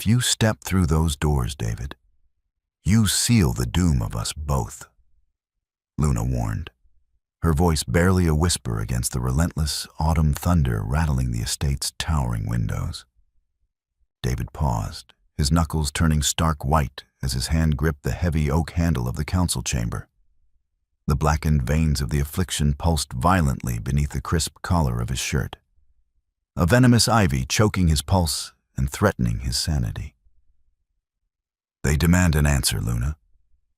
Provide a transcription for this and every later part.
If you step through those doors, David, you seal the doom of us both, Luna warned, her voice barely a whisper against the relentless autumn thunder rattling the estate's towering windows. David paused, his knuckles turning stark white as his hand gripped the heavy oak handle of the council chamber. The blackened veins of the affliction pulsed violently beneath the crisp collar of his shirt, a venomous ivy choking his pulse and threatening his sanity. They demand an answer, Luna.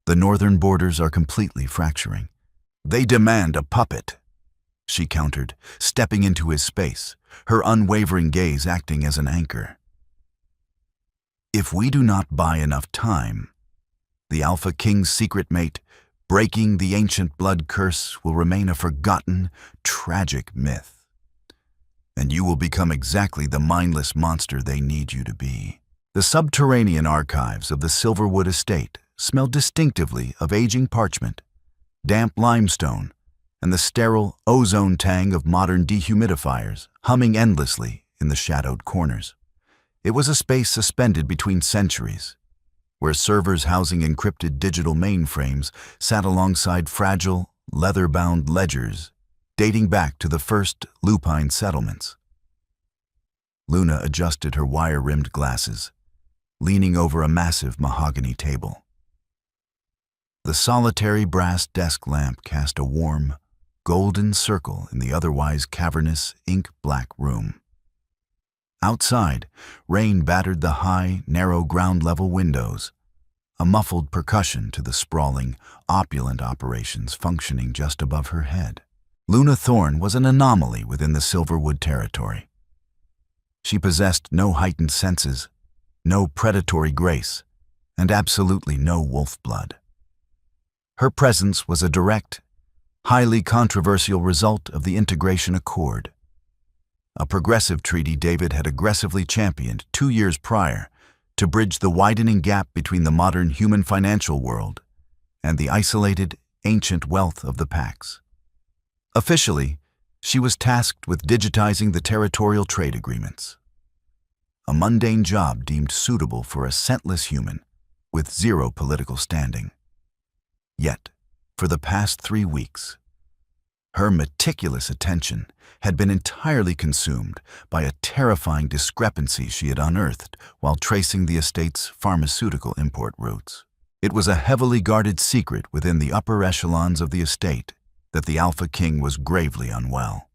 The northern borders are completely fracturing. They demand a puppet, she countered, stepping into his space, her unwavering gaze acting as an anchor. If we do not buy enough time, the Alpha King's secret mate, breaking the ancient blood curse, will remain a forgotten, tragic myth. And you will become exactly the mindless monster they need you to be. The subterranean archives of the Silverwood estate smelled distinctively of aging parchment, damp limestone, and the sterile ozone tang of modern dehumidifiers humming endlessly in the shadowed corners. It was a space suspended between centuries, where servers housing encrypted digital mainframes sat alongside fragile, leather-bound ledgers dating back to the first lupine settlements. Luna adjusted her wire-rimmed glasses, leaning over a massive mahogany table. The solitary brass desk lamp cast a warm, golden circle in the otherwise cavernous, ink-black room. Outside, rain battered the high, narrow ground-level windows, a muffled percussion to the sprawling, opulent operations functioning just above her head. Luna Thorne was an anomaly within the Silverwood territory. She possessed no heightened senses, no predatory grace, and absolutely no wolf blood. Her presence was a direct, highly controversial result of the Integration Accord, a progressive treaty David had aggressively championed 2 years prior to bridge the widening gap between the modern human financial world and the isolated, ancient wealth of the Pax. Officially, she was tasked with digitizing the territorial trade agreements, a mundane job deemed suitable for a scentless human with zero political standing. Yet, for the past 3 weeks, her meticulous attention had been entirely consumed by a terrifying discrepancy she had unearthed while tracing the estate's pharmaceutical import routes. It was a heavily guarded secret within the upper echelons of the estate that the Alpha King was gravely unwell.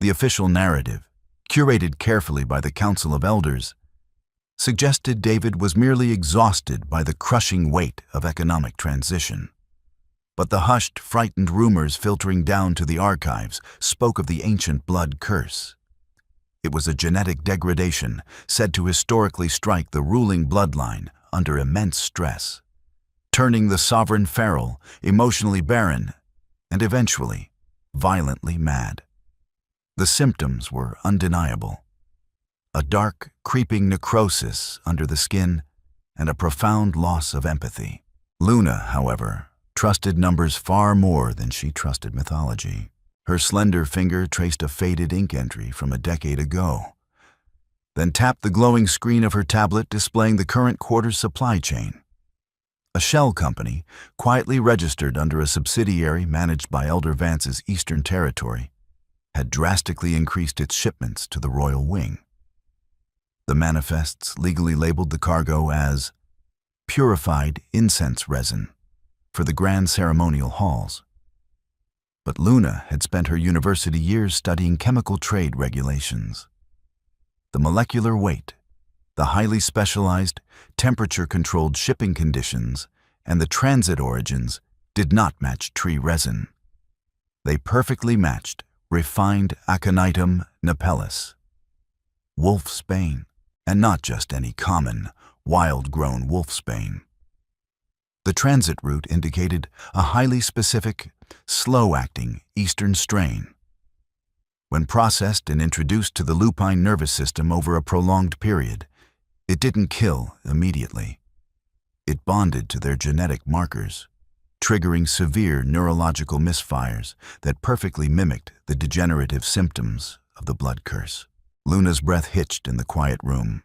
The official narrative, curated carefully by the Council of Elders, suggested David was merely exhausted by the crushing weight of economic transition. But the hushed, frightened rumors filtering down to the archives spoke of the ancient blood curse. It was a genetic degradation said to historically strike the ruling bloodline under immense stress, turning the sovereign feral, emotionally barren, and eventually violently mad. The symptoms were undeniable: a dark, creeping necrosis under the skin and a profound loss of empathy. Luna, however, trusted numbers far more than she trusted mythology. Her slender finger traced a faded ink entry from a decade ago, then tapped the glowing screen of her tablet displaying the current quarter's supply chain. A shell company, quietly registered under a subsidiary managed by Elder Vance's Eastern Territory, had drastically increased its shipments to the Royal Wing. The manifests legally labeled the cargo as purified incense resin for the grand ceremonial halls. But Luna had spent her university years studying chemical trade regulations. The molecular weight, the highly specialized, temperature-controlled shipping conditions, and the transit origins did not match tree resin. They perfectly matched refined Aconitum napellus, wolfsbane, and not just any common, wild-grown wolfsbane. The transit route indicated a highly specific, slow-acting eastern strain. When processed and introduced to the lupine nervous system over a prolonged period, it didn't kill immediately. It bonded to their genetic markers, triggering severe neurological misfires that perfectly mimicked the degenerative symptoms of the blood curse. Luna's breath hitched in the quiet room.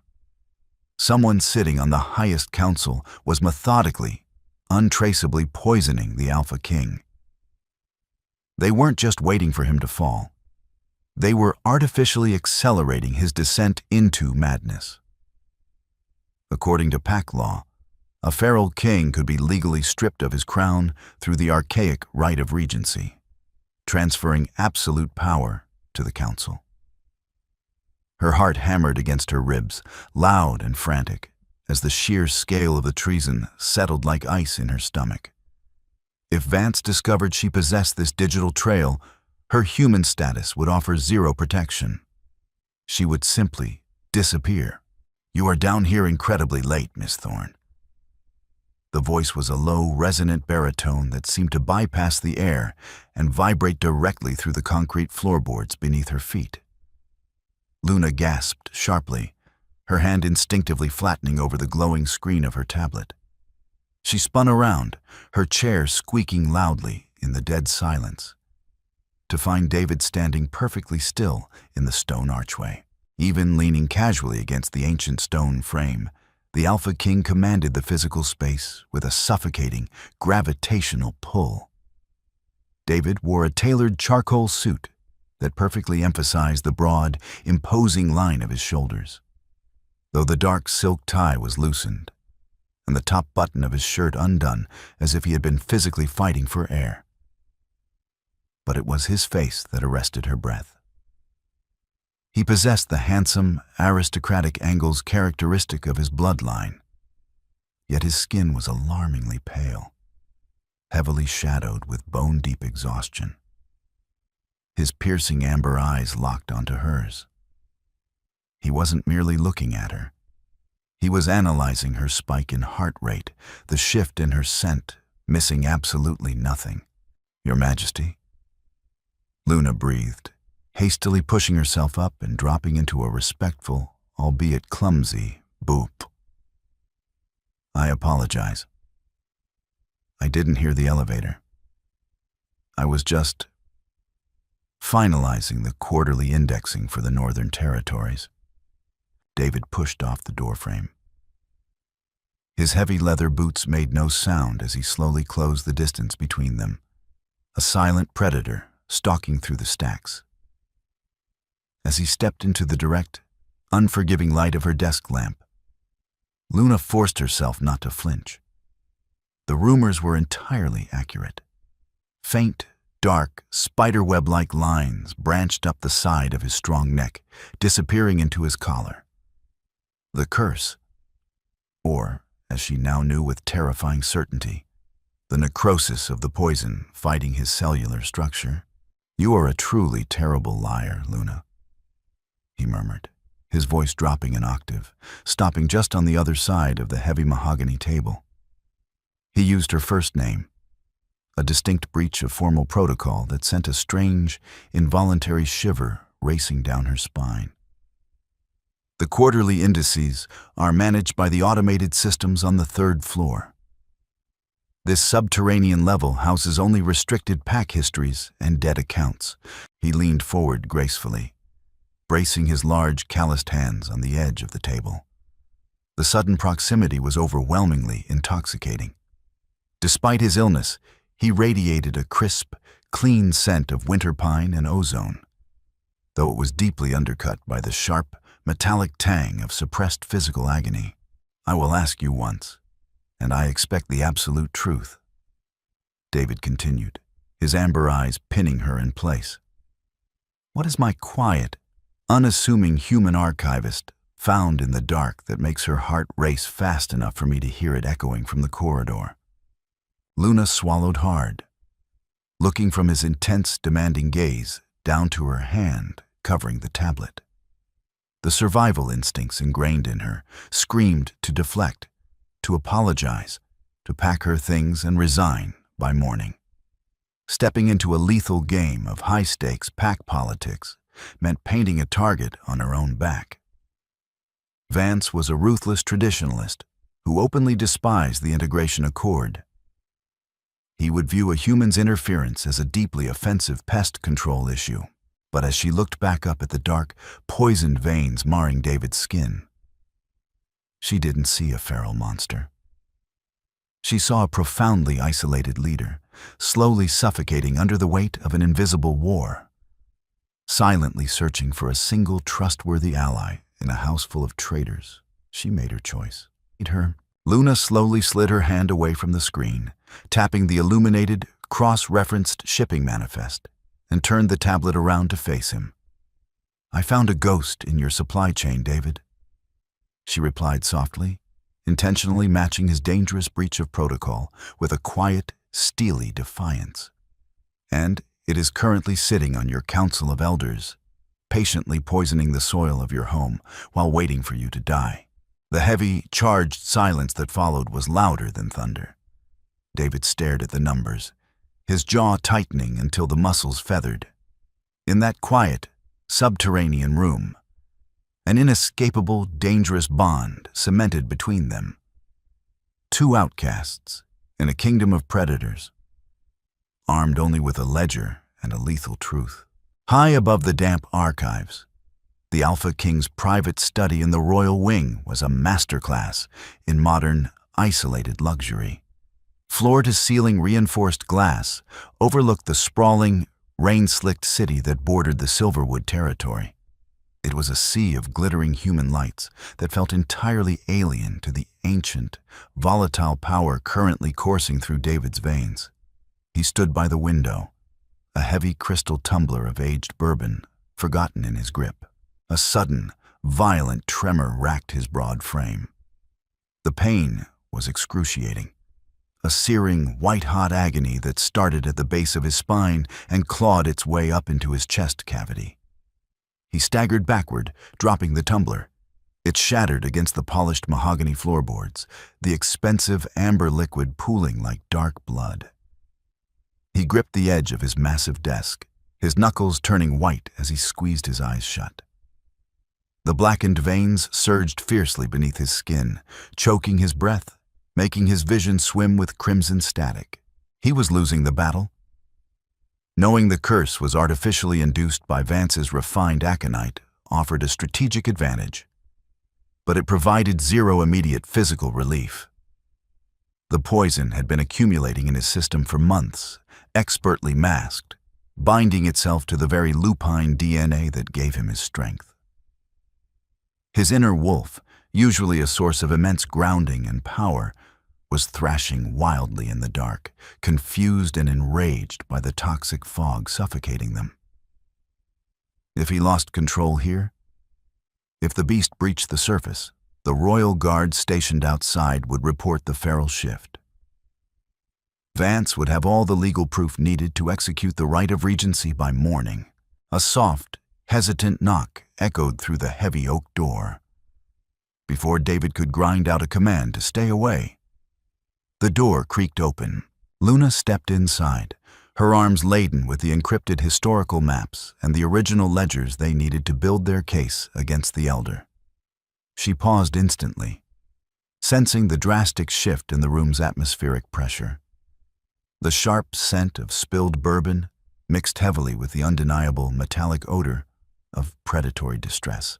Someone sitting on the highest council was methodically, untraceably poisoning the Alpha King. They weren't just waiting for him to fall. They were artificially accelerating his descent into madness. According to pack law, a feral king could be legally stripped of his crown through the archaic right of regency, transferring absolute power to the council. Her heart hammered against her ribs, loud and frantic, as the sheer scale of the treason settled like ice in her stomach. If Vance discovered she possessed this digital trail, her human status would offer zero protection. She would simply disappear. "You are down here incredibly late, Miss Thorne." The voice was a low, resonant baritone that seemed to bypass the air and vibrate directly through the concrete floorboards beneath her feet. Luna gasped sharply, her hand instinctively flattening over the glowing screen of her tablet. She spun around, her chair squeaking loudly in the dead silence, to find David standing perfectly still in the stone archway. Even leaning casually against the ancient stone frame, the Alpha King commanded the physical space with a suffocating, gravitational pull. David wore a tailored charcoal suit that perfectly emphasized the broad, imposing line of his shoulders, though the dark silk tie was loosened, and the top button of his shirt undone as if he had been physically fighting for air. But it was his face that arrested her breath. He possessed the handsome, aristocratic angles characteristic of his bloodline, yet his skin was alarmingly pale, heavily shadowed with bone-deep exhaustion. His piercing amber eyes locked onto hers. He wasn't merely looking at her. He was analyzing her spike in heart rate, the shift in her scent, missing absolutely nothing. "Your Majesty?" Luna breathed, hastily pushing herself up and dropping into a respectful, albeit clumsy, boop. "I apologize. I didn't hear the elevator. I was just finalizing the quarterly indexing for the Northern Territories." David pushed off the doorframe. His heavy leather boots made no sound as he slowly closed the distance between them, a silent predator stalking through the stacks. As he stepped into the direct, unforgiving light of her desk lamp, Luna forced herself not to flinch. The rumors were entirely accurate. Faint, dark, spiderweb-like lines branched up the side of his strong neck, disappearing into his collar. The curse, or, as she now knew with terrifying certainty, the necrosis of the poison fighting his cellular structure. "You are a truly terrible liar, Luna," he murmured, his voice dropping an octave, stopping just on the other side of the heavy mahogany table. He used her first name, a distinct breach of formal protocol that sent a strange, involuntary shiver racing down her spine. "The quarterly indices are managed by the automated systems on the 3rd floor. This subterranean level houses only restricted pack histories and dead accounts." He leaned forward gracefully, bracing his large, calloused hands on the edge of the table. The sudden proximity was overwhelmingly intoxicating. Despite his illness, he radiated a crisp, clean scent of winter pine and ozone, though it was deeply undercut by the sharp, metallic tang of suppressed physical agony. "I will ask you once, and I expect the absolute truth," David continued, his amber eyes pinning her in place. "What is my quiet, unassuming human archivist found in the dark that makes her heart race fast enough for me to hear it echoing from the corridor?" Luna swallowed hard, looking from his intense, demanding gaze down to her hand covering the tablet. The survival instincts ingrained in her screamed to deflect, to apologize, to pack her things and resign by morning. Stepping into a lethal game of high-stakes pack politics meant painting a target on her own back. Vance was a ruthless traditionalist who openly despised the integration accord. He would view a human's interference as a deeply offensive pest control issue, but as she looked back up at the dark, poisoned veins marring David's skin, She didn't see a feral monster. She saw a profoundly isolated leader, slowly suffocating under the weight of an invisible war, silently searching for a single trustworthy ally in a house full of traitors. She made her choice. Luna slowly slid her hand away from the screen, tapping the illuminated, cross-referenced shipping manifest, and turned the tablet around to face him. "I found a ghost in your supply chain, David," she replied softly, intentionally matching his dangerous breach of protocol with a quiet, steely defiance. "And it is currently sitting on your council of elders, patiently poisoning the soil of your home while waiting for you to die." The heavy, charged silence that followed was louder than thunder. David stared at the numbers, his jaw tightening until the muscles feathered. In that quiet, subterranean room, an inescapable, dangerous bond cemented between them. Two outcasts in a kingdom of predators, armed only with a ledger and a lethal truth. High above the damp archives, the Alpha King's private study in the royal wing was a masterclass in modern, isolated luxury. Floor-to-ceiling reinforced glass overlooked the sprawling, rain-slicked city that bordered the Silverwood territory. It was a sea of glittering human lights that felt entirely alien to the ancient, volatile power currently coursing through David's veins. He stood by the window, a heavy crystal tumbler of aged bourbon forgotten in his grip. A sudden, violent tremor racked his broad frame. The pain was excruciating, a searing, white-hot agony that started at the base of his spine and clawed its way up into his chest cavity. He staggered backward, dropping the tumbler. It shattered against the polished mahogany floorboards, the expensive amber liquid pooling like dark blood. He gripped the edge of his massive desk, his knuckles turning white as he squeezed his eyes shut. The blackened veins surged fiercely beneath his skin, choking his breath, making his vision swim with crimson static. He was losing the battle. Knowing the curse was artificially induced by Vance's refined aconite offered a strategic advantage, but it provided zero immediate physical relief. The poison had been accumulating in his system for months, expertly masked, binding itself to the very lupine DNA that gave him his strength. His inner wolf, usually a source of immense grounding and power, was thrashing wildly in the dark, confused and enraged by the toxic fog suffocating them. If he lost control here, if the beast breached the surface, the royal guard stationed outside would report the feral shift. Vance would have all the legal proof needed to execute the right of regency by morning. A soft, hesitant knock echoed through the heavy oak door. Before David could grind out a command to stay away, the door creaked open. Luna stepped inside, her arms laden with the encrypted historical maps and the original ledgers they needed to build their case against the Elder. She paused instantly, sensing the drastic shift in the room's atmospheric pressure. The sharp scent of spilled bourbon mixed heavily with the undeniable metallic odor of predatory distress.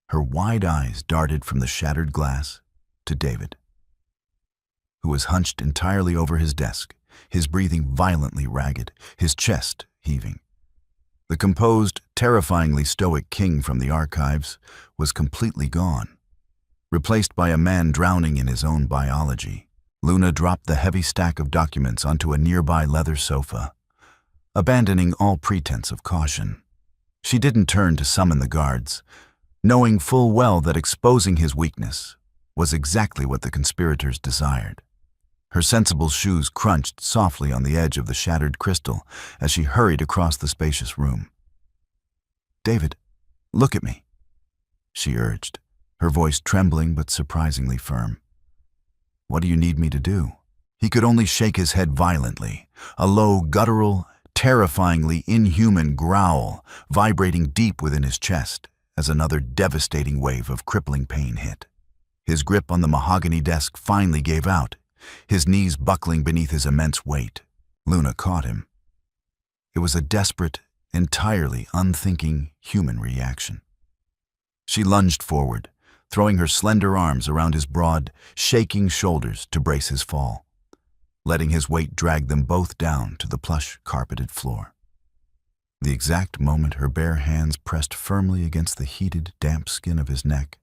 Her wide eyes darted from the shattered glass to David, who was hunched entirely over his desk, his breathing violently ragged, his chest heaving. The composed, terrifyingly stoic king from the archives was completely gone, replaced by a man drowning in his own biology. Luna dropped the heavy stack of documents onto a nearby leather sofa, abandoning all pretense of caution. She didn't turn to summon the guards, knowing full well that exposing his weakness was exactly what the conspirators desired. Her sensible shoes crunched softly on the edge of the shattered crystal as she hurried across the spacious room. "David, look at me," she urged, her voice trembling but surprisingly firm. "What do you need me to do?" He could only shake his head violently, a low, guttural, terrifyingly inhuman growl vibrating deep within his chest as another devastating wave of crippling pain hit. His grip on the mahogany desk finally gave out, his knees buckling beneath his immense weight. Luna caught him. It was a desperate, entirely unthinking human reaction. She lunged forward, throwing her slender arms around his broad, shaking shoulders to brace his fall, letting his weight drag them both down to the plush, carpeted floor. The exact moment her bare hands pressed firmly against the heated, damp skin of his neck,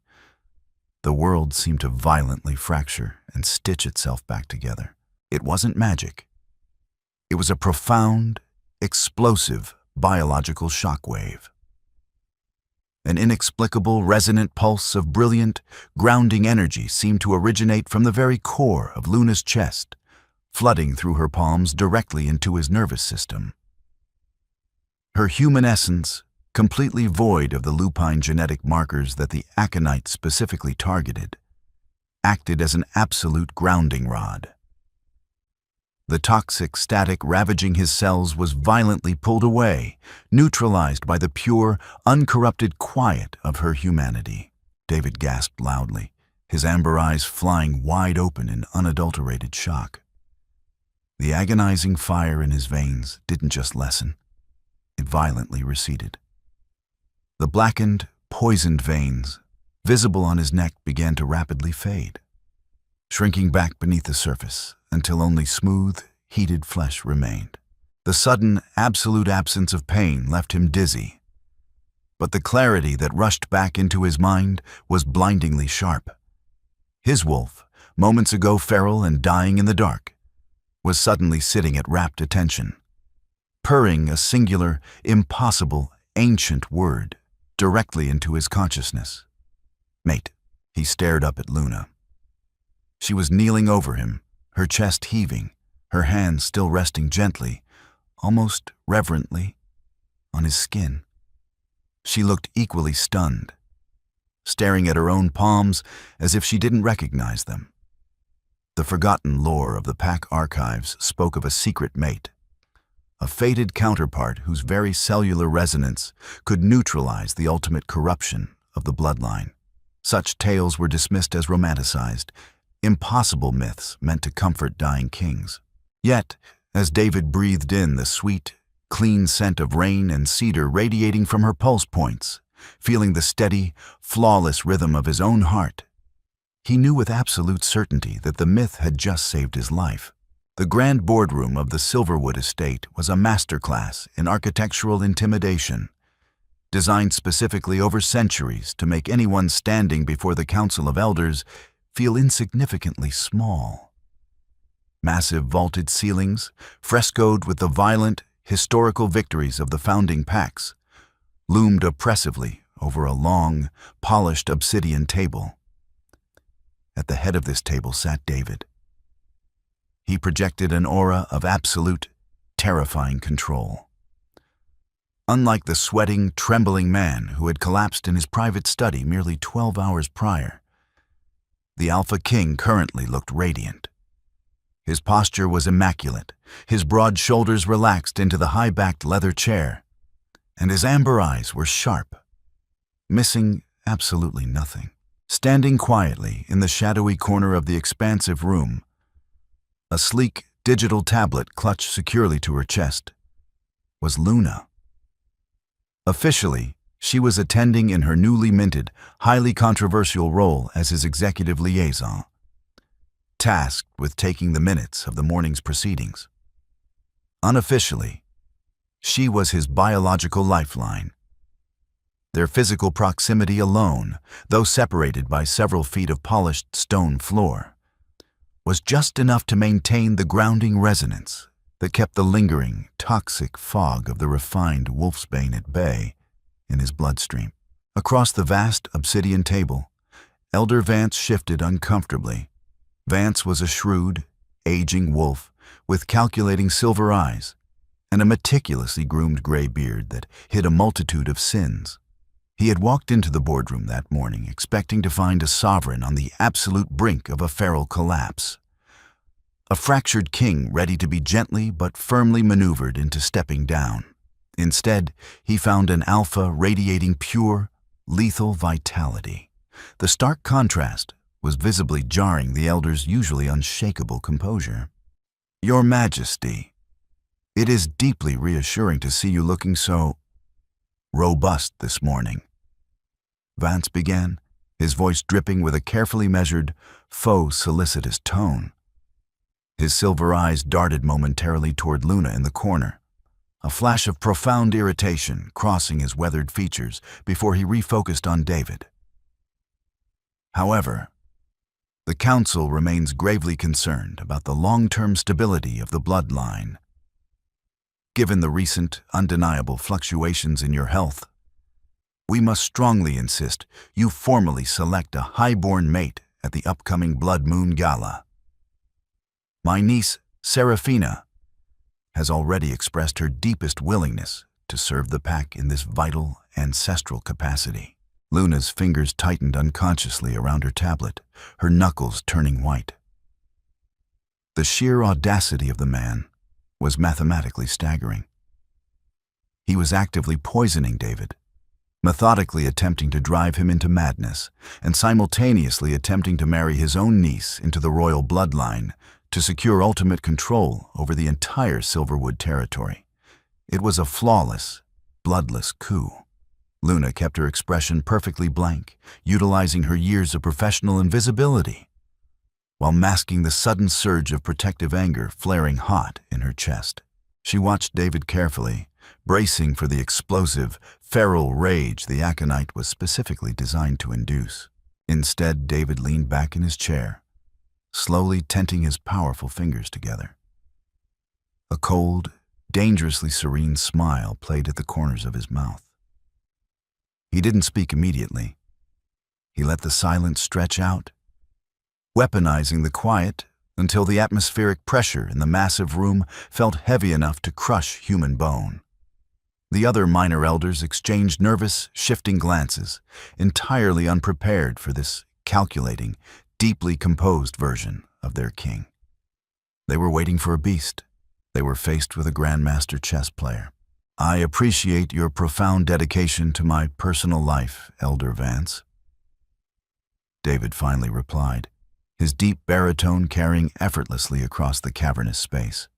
the world seemed to violently fracture and stitch itself back together. It wasn't magic. It was a profound, explosive biological shockwave. An inexplicable, resonant pulse of brilliant, grounding energy seemed to originate from the very core of Luna's chest, flooding through her palms directly into his nervous system. Her human essence, completely void of the lupine genetic markers that the aconite specifically targeted, acted as an absolute grounding rod. The toxic static ravaging his cells was violently pulled away, neutralized by the pure, uncorrupted quiet of her humanity. David gasped loudly, his amber eyes flying wide open in unadulterated shock. The agonizing fire in his veins didn't just lessen, it violently receded. The blackened, poisoned veins, visible on his neck, began to rapidly fade, shrinking back beneath the surface until only smooth, heated flesh remained. The sudden, absolute absence of pain left him dizzy, but the clarity that rushed back into his mind was blindingly sharp. His wolf, moments ago feral and dying in the dark, was suddenly sitting at rapt attention, purring a singular, impossible, ancient word directly into his consciousness. "Mate." He stared up at Luna. She was kneeling over him, her chest heaving, her hands still resting gently, almost reverently, on his skin. She looked equally stunned, staring at her own palms as if she didn't recognize them. The forgotten lore of the pack archives spoke of a secret mate, a fated counterpart whose very cellular resonance could neutralize the ultimate corruption of the bloodline. Such tales were dismissed as romanticized, impossible myths meant to comfort dying kings. Yet, as David breathed in the sweet, clean scent of rain and cedar radiating from her pulse points, feeling the steady, flawless rhythm of his own heart, he knew with absolute certainty that the myth had just saved his life. The grand boardroom of the Silverwood estate was a masterclass in architectural intimidation, designed specifically over centuries to make anyone standing before the Council of Elders feel insignificantly small. Massive vaulted ceilings, frescoed with the violent, historical victories of the founding packs, loomed oppressively over a long, polished obsidian table. At the head of this table sat David. He projected an aura of absolute, terrifying control. Unlike the sweating, trembling man who had collapsed in his private study merely 12 hours prior, the Alpha King currently looked radiant. His posture was immaculate, his broad shoulders relaxed into the high-backed leather chair, and his amber eyes were sharp, missing absolutely nothing. Standing quietly in the shadowy corner of the expansive room, a sleek digital tablet clutched securely to her chest, was Luna. Officially, she was attending in her newly minted, highly controversial role as his executive liaison, tasked with taking the minutes of the morning's proceedings. Unofficially, she was his biological lifeline. Their physical proximity alone, though separated by several feet of polished stone floor, was just enough to maintain the grounding resonance that kept the lingering, toxic fog of the refined wolfsbane at bay in his bloodstream. Across the vast obsidian table, Elder Vance shifted uncomfortably. Vance was a shrewd, aging wolf with calculating silver eyes and a meticulously groomed gray beard that hid a multitude of sins. He had walked into the boardroom that morning expecting to find a sovereign on the absolute brink of a feral collapse, a fractured king ready to be gently but firmly maneuvered into stepping down. Instead, he found an alpha radiating pure, lethal vitality. The stark contrast was visibly jarring the elder's usually unshakable composure. "Your Majesty, it is deeply reassuring to see you looking so robust this morning," Vance began, his voice dripping with a carefully measured, faux solicitous tone. His silver eyes darted momentarily toward Luna in the corner, a flash of profound irritation crossing his weathered features before he refocused on David. However, the Council remains gravely concerned about the long-term stability of the bloodline. Given the recent, undeniable fluctuations in your health, we must strongly insist you formally select a highborn mate at the upcoming Blood Moon Gala. My niece, Serafina, has already expressed her deepest willingness to serve the pack in this vital, ancestral capacity. Luna's fingers tightened unconsciously around her tablet, her knuckles turning white. The sheer audacity of the man was mathematically staggering. He was actively poisoning David, methodically attempting to drive him into madness, and simultaneously attempting to marry his own niece into the royal bloodline to secure ultimate control over the entire Silverwood territory. It was a flawless, bloodless coup. Luna kept her expression perfectly blank, utilizing her years of professional invisibility, while masking the sudden surge of protective anger flaring hot in her chest. She watched David carefully, bracing for the explosive, feral rage the aconite was specifically designed to induce. Instead, David leaned back in his chair, slowly tenting his powerful fingers together. A cold, dangerously serene smile played at the corners of his mouth. He didn't speak immediately. He let the silence stretch out, weaponizing the quiet until the atmospheric pressure in the massive room felt heavy enough to crush human bone. The other minor elders exchanged nervous, shifting glances, entirely unprepared for this calculating, deeply composed version of their king. They were waiting for a beast. They were faced with a grandmaster chess player. I appreciate your profound dedication to my personal life, Elder Vance, David finally replied, his deep baritone carrying effortlessly across the cavernous space.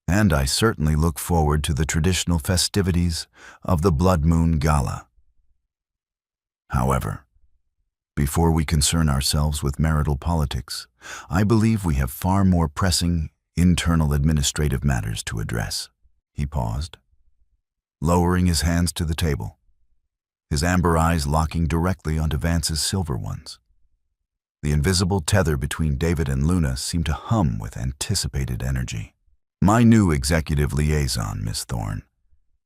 And I certainly look forward to the traditional festivities of the Blood Moon Gala. However, before we concern ourselves with marital politics, I believe we have far more pressing internal administrative matters to address. He paused, lowering his hands to the table, his amber eyes locking directly onto Vance's silver ones. The invisible tether between David and Luna seemed to hum with anticipated energy. My new executive liaison, Miss Thorne,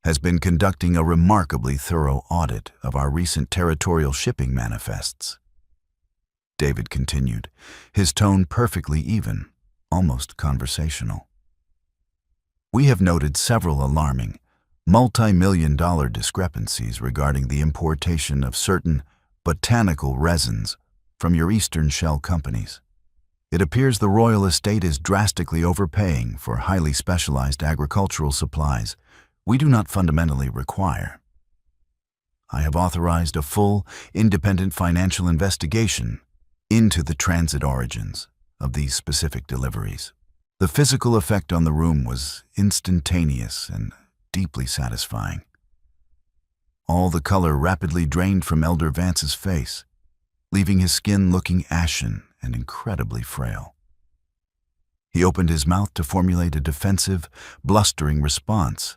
has been conducting a remarkably thorough audit of our recent territorial shipping manifests. David continued, his tone perfectly even, almost conversational. We have noted several alarming, multi-million-dollar discrepancies regarding the importation of certain botanical resins from your Eastern Shell companies. It appears the royal estate is drastically overpaying for highly specialized agricultural supplies we do not fundamentally require. I have authorized a full, independent financial investigation into the transit origins of these specific deliveries. The physical effect on the room was instantaneous and deeply satisfying. All the color rapidly drained from Elder Vance's face, leaving his skin looking ashen and incredibly frail. He opened his mouth to formulate a defensive, blustering response,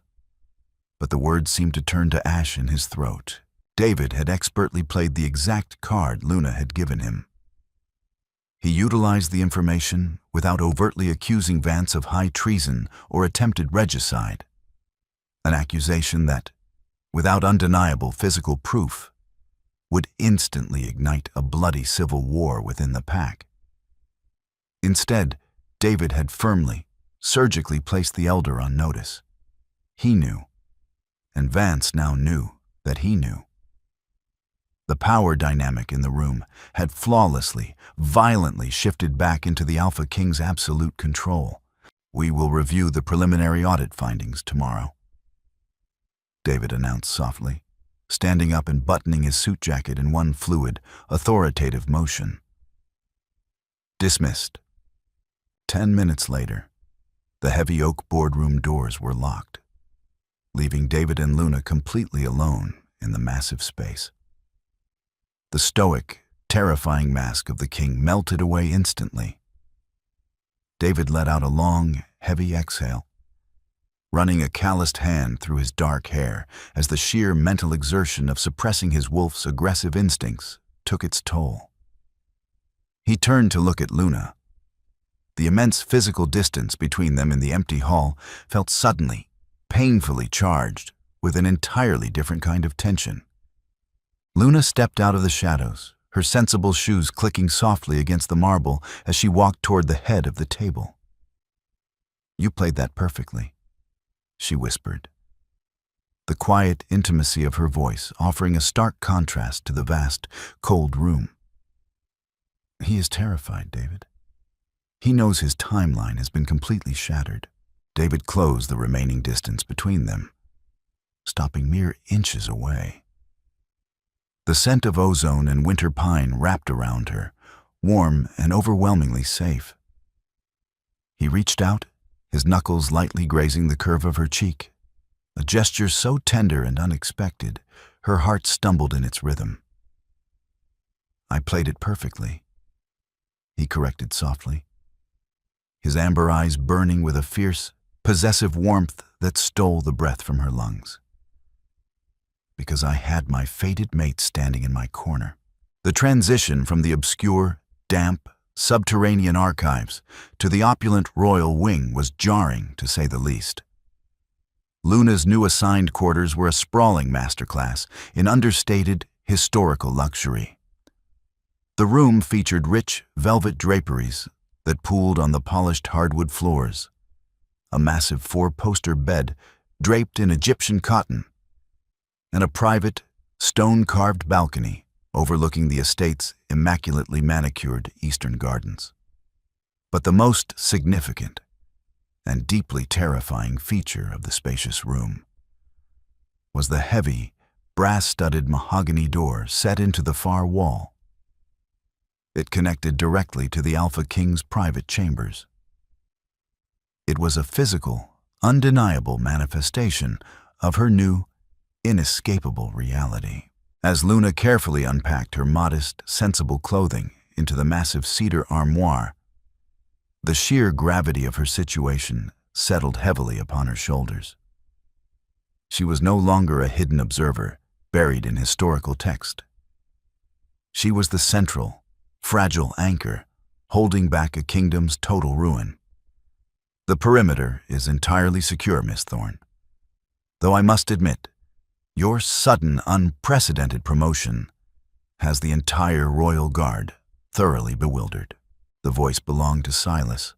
but the words seemed to turn to ash in his throat. David had expertly played the exact card Luna had given him. He utilized the information without overtly accusing Vance of high treason or attempted regicide, an accusation that, without undeniable physical proof, would instantly ignite a bloody civil war within the pack. Instead, David had firmly, surgically placed the elder on notice. He knew, and Vance now knew that he knew. The power dynamic in the room had flawlessly, violently shifted back into the Alpha King's absolute control. We will review the preliminary audit findings tomorrow, David announced softly, standing up and buttoning his suit jacket in one fluid, authoritative motion. Dismissed. 10 minutes later, the heavy oak boardroom doors were locked, leaving David and Luna completely alone in the massive space. The stoic, terrifying mask of the king melted away instantly. David let out a long, heavy exhale, running a calloused hand through his dark hair as the sheer mental exertion of suppressing his wolf's aggressive instincts took its toll. He turned to look at Luna. The immense physical distance between them in the empty hall felt suddenly, painfully charged with an entirely different kind of tension. Luna stepped out of the shadows, her sensible shoes clicking softly against the marble as she walked toward the head of the table. "You played that perfectly," she whispered, the quiet intimacy of her voice offering a stark contrast to the vast, cold room. "He is terrified, David. He knows his timeline has been completely shattered." David closed the remaining distance between them, stopping mere inches away. The scent of ozone and winter pine wrapped around her, warm and overwhelmingly safe. He reached out, his knuckles lightly grazing the curve of her cheek, a gesture so tender and unexpected, her heart stumbled in its rhythm. "I played it perfectly," he corrected softly, his amber eyes burning with a fierce, possessive warmth that stole the breath from her lungs. "Because I had my fated mate standing in my corner." The transition from the obscure, damp, subterranean archives to the opulent royal wing was jarring, to say the least. Luna's new assigned quarters were a sprawling masterclass in understated, historical luxury. The room featured rich, velvet draperies that pooled on the polished hardwood floors, a massive four-poster bed draped in Egyptian cotton, and a private, stone-carved balcony overlooking the estate's immaculately manicured eastern gardens. But the most significant and deeply terrifying feature of the spacious room was the heavy, brass-studded mahogany door set into the far wall. It connected directly to the Alpha King's private chambers. It was a physical, undeniable manifestation of her new, inescapable reality. As Luna carefully unpacked her modest, sensible clothing into the massive cedar armoire, the sheer gravity of her situation settled heavily upon her shoulders. She was no longer a hidden observer, buried in historical text. She was the central, fragile anchor, holding back a kingdom's total ruin. "The perimeter is entirely secure, Miss Thorne. Though I must admit, your sudden, unprecedented promotion has the entire royal guard thoroughly bewildered." The voice belonged to Silas,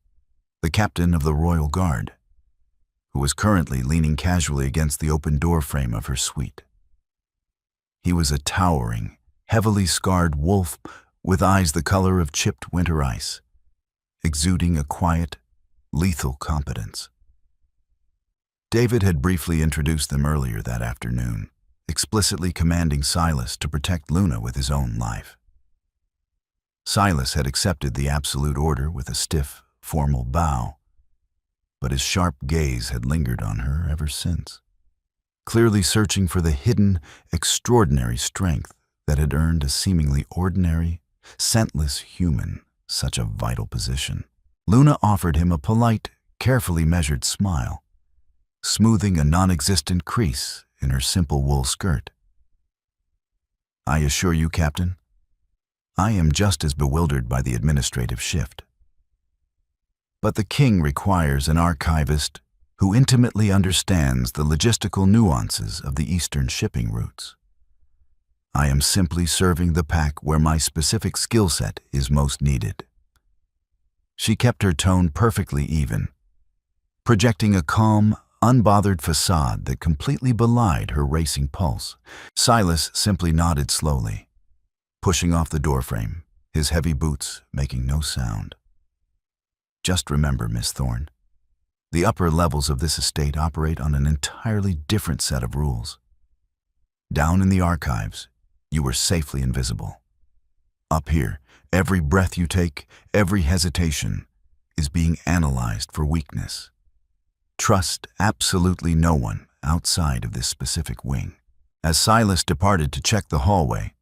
the captain of the royal guard, who was currently leaning casually against the open door frame of her suite. He was a towering, heavily scarred wolf with eyes the color of chipped winter ice, exuding a quiet, lethal competence. David had briefly introduced them earlier that afternoon, explicitly commanding Silas to protect Luna with his own life. Silas had accepted the absolute order with a stiff, formal bow, but his sharp gaze had lingered on her ever since, clearly searching for the hidden, extraordinary strength that had earned a seemingly ordinary, scentless human such a vital position. Luna offered him a polite, carefully measured smile, smoothing a non-existent crease in her simple wool skirt. "I assure you, Captain, I am just as bewildered by the administrative shift. But the king requires an archivist who intimately understands the logistical nuances of the eastern shipping routes. I am simply serving the pack where my specific skill set is most needed." She kept her tone perfectly even, projecting a calm, unbothered facade that completely belied her racing pulse. Silas simply nodded slowly, pushing off the doorframe, his heavy boots making no sound. "Just remember, Miss Thorne, the upper levels of this estate operate on an entirely different set of rules. Down in the archives, you were safely invisible. Up here, every breath you take, every hesitation, is being analyzed for weakness. Trust absolutely no one outside of this specific wing." As Silas departed to check the hallway,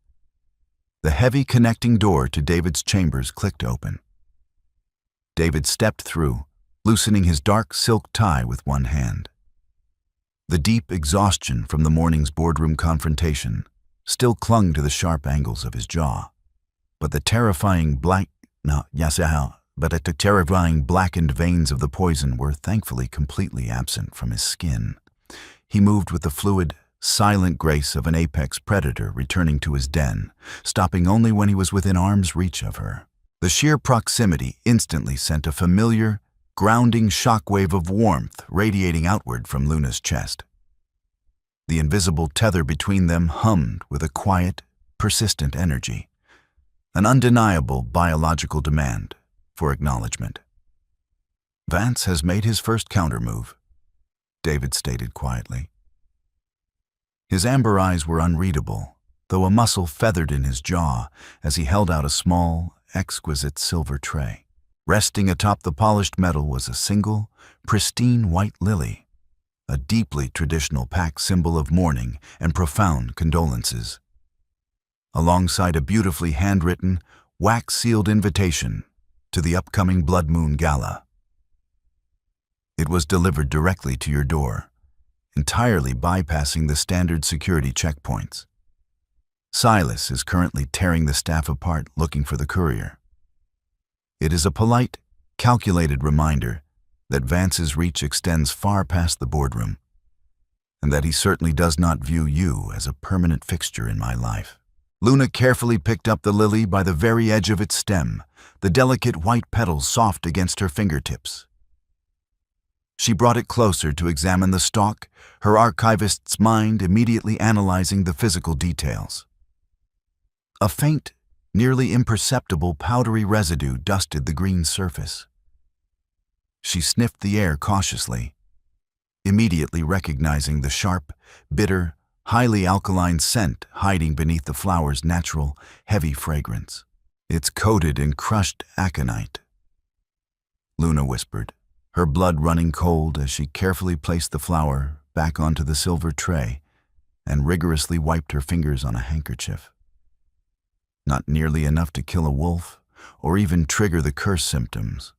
The heavy connecting door to David's chambers clicked open. David stepped through, loosening his dark silk tie with one hand. The deep exhaustion from the morning's boardroom confrontation still clung to the sharp angles of his jaw, but the terrifying blackened veins of the poison were thankfully completely absent from his skin. He moved with the fluid, silent grace of an apex predator returning to his den, stopping only when he was within arm's reach of her. The sheer proximity instantly sent a familiar, grounding shockwave of warmth radiating outward from Luna's chest. The invisible tether between them hummed with a quiet, persistent energy, an undeniable biological demand for acknowledgement. "Vance has made his first countermove," David stated quietly. His amber eyes were unreadable, though a muscle feathered in his jaw as he held out a small, exquisite silver tray. Resting atop the polished metal was a single, pristine white lily, a deeply traditional pack symbol of mourning and profound condolences, alongside a beautifully handwritten, wax-sealed invitation to the upcoming Blood Moon Gala. It was delivered directly to your door, entirely bypassing the standard security checkpoints. Silas is currently tearing the staff apart looking for the courier. It is a polite, calculated reminder that Vance's reach extends far past the boardroom, and that he certainly does not view you as a permanent fixture in my life. Luna carefully picked up the lily by the very edge of its stem, the delicate white petals soft against her fingertips. She brought it closer to examine the stalk, her archivist's mind immediately analyzing the physical details. A faint, nearly imperceptible powdery residue dusted the green surface. She sniffed the air cautiously, immediately recognizing the sharp, bitter, highly alkaline scent hiding beneath the flower's natural, heavy fragrance. "It's coated in crushed aconite," Luna whispered, her blood running cold as she carefully placed the flower back onto the silver tray and rigorously wiped her fingers on a handkerchief. Not nearly enough to kill a wolf or even trigger the curse symptoms.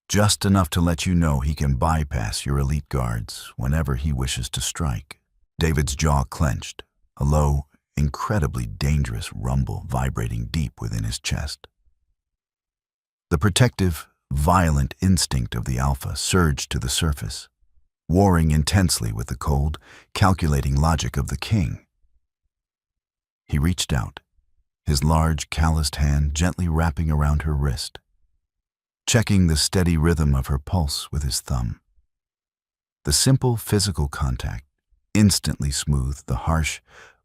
Just enough to let you know he can bypass your elite guards whenever he wishes to strike. David's jaw clenched, a low, incredibly dangerous rumble vibrating deep within his chest. The protective, violent instinct of the alpha surged to the surface, warring intensely with the cold, calculating logic of the king. He reached out, his large, calloused hand gently wrapping around her wrist, checking the steady rhythm of her pulse with his thumb. The simple physical contact instantly smoothed the harsh,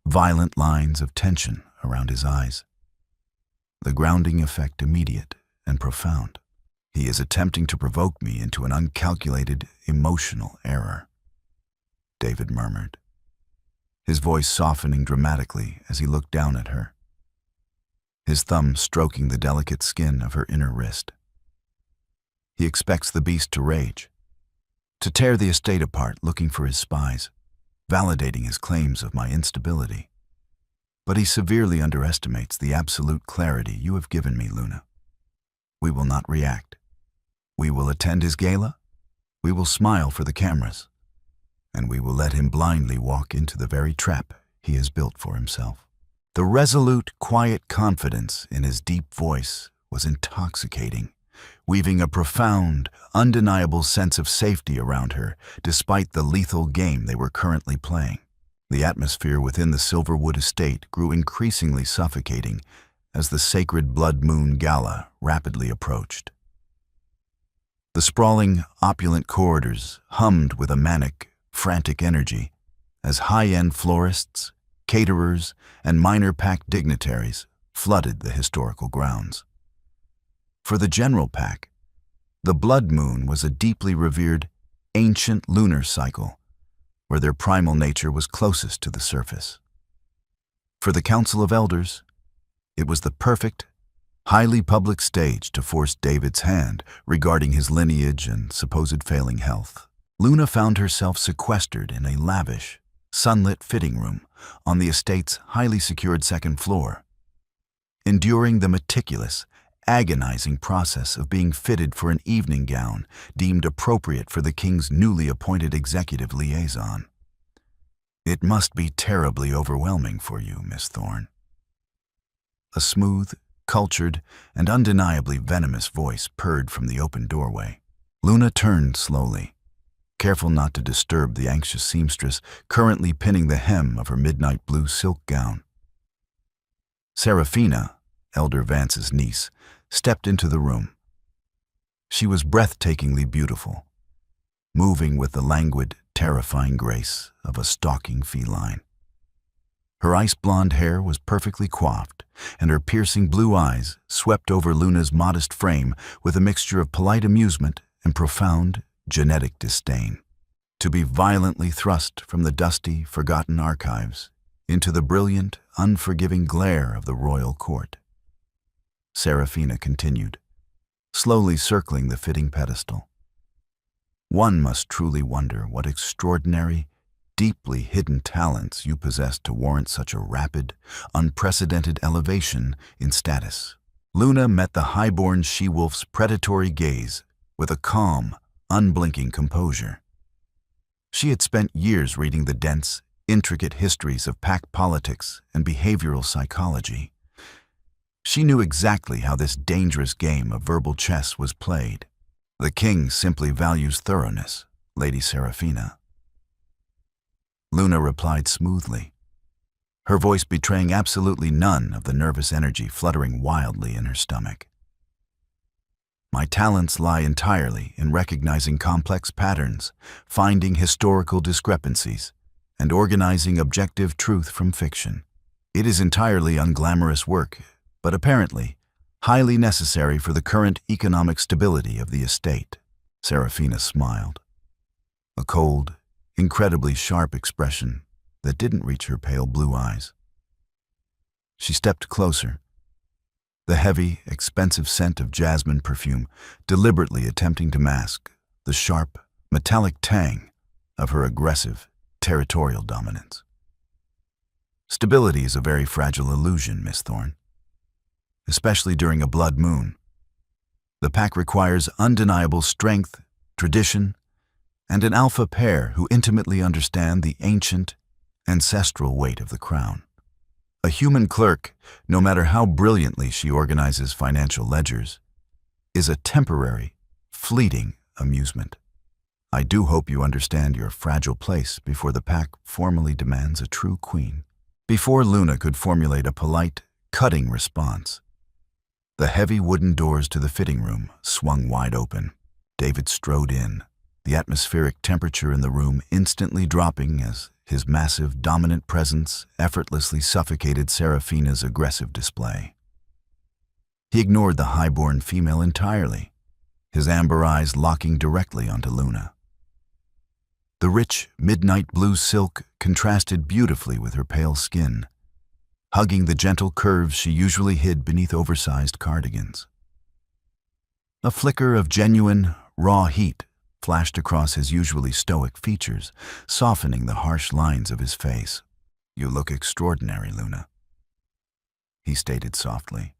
violent lines of tension around his eyes. The grounding effect immediate and profound. "He is attempting to provoke me into an uncalculated, emotional error," David murmured, his voice softening dramatically as he looked down at her, his thumb stroking the delicate skin of her inner wrist. "He expects the beast to rage, to tear the estate apart looking for his spies, validating his claims of my instability. But he severely underestimates the absolute clarity you have given me, Luna. We will not react. We will attend his gala, we will smile for the cameras, and we will let him blindly walk into the very trap he has built for himself." The resolute, quiet confidence in his deep voice was intoxicating, weaving a profound, undeniable sense of safety around her despite the lethal game they were currently playing. The atmosphere within the Silverwood estate grew increasingly suffocating as the sacred Blood Moon Gala rapidly approached. The sprawling, opulent corridors hummed with a manic, frantic energy as high-end florists, caterers, and minor pack dignitaries flooded the historical grounds. For the general pack, the blood moon was a deeply revered, ancient lunar cycle where their primal nature was closest to the surface. For the Council of Elders, it was the perfect, highly public stage to force David's hand regarding his lineage and supposed failing health. Luna found herself sequestered in a lavish, sunlit fitting room on the estate's highly secured second floor. enduring the meticulous, agonizing process of being fitted for an evening gown deemed appropriate for the king's newly appointed executive liaison. It must be terribly overwhelming for you, Miss Thorne. A smooth, cultured, and undeniably venomous voice purred from the open doorway. Luna turned slowly, careful not to disturb the anxious seamstress currently pinning the hem of her midnight blue silk gown. Serafina, Elder Vance's niece, stepped into the room. She was breathtakingly beautiful, moving with the languid, terrifying grace of a stalking feline. Her ice-blonde hair was perfectly coiffed, and her piercing blue eyes swept over Luna's modest frame with a mixture of polite amusement and profound, genetic disdain. To be violently thrust from the dusty, forgotten archives into the brilliant, unforgiving glare of the royal court. Serafina continued, slowly circling the fitting pedestal. One must truly wonder what extraordinary, deeply hidden talents you possess to warrant such a rapid, unprecedented elevation in status. Luna met the highborn she-wolf's predatory gaze with a calm, unblinking composure. She had spent years reading the dense, intricate histories of pack politics and behavioral psychology. She knew exactly how this dangerous game of verbal chess was played. The king simply values thoroughness, Lady Serafina. Luna replied smoothly, her voice betraying absolutely none of the nervous energy fluttering wildly in her stomach. My talents lie entirely in recognizing complex patterns, finding historical discrepancies, and organizing objective truth from fiction. It is entirely unglamorous work, but apparently highly necessary for the current economic stability of the estate. Serafina smiled, a cold, incredibly sharp expression that didn't reach her pale blue eyes. She stepped closer, the heavy, expensive scent of jasmine perfume deliberately attempting to mask the sharp, metallic tang of her aggressive, territorial dominance. Stability is a very fragile illusion, Miss Thorne, especially during a blood moon. The pack requires undeniable strength, tradition, and an alpha pair who intimately understand the ancient, ancestral weight of the crown. A human clerk, no matter how brilliantly she organizes financial ledgers, is a temporary, fleeting amusement. I do hope you understand your fragile place before the pack formally demands a true queen. Before Luna could formulate a polite, cutting response, the heavy wooden doors to the fitting room swung wide open. David strode in, the atmospheric temperature in the room instantly dropping as his massive, dominant presence effortlessly suffocated Serafina's aggressive display. He ignored the highborn female entirely, his amber eyes locking directly onto Luna. The rich, midnight blue silk contrasted beautifully with her pale skin, hugging the gentle curves she usually hid beneath oversized cardigans. A flicker of genuine, raw heat flashed across his usually stoic features, softening the harsh lines of his face. "You look extraordinary, Luna," he stated softly.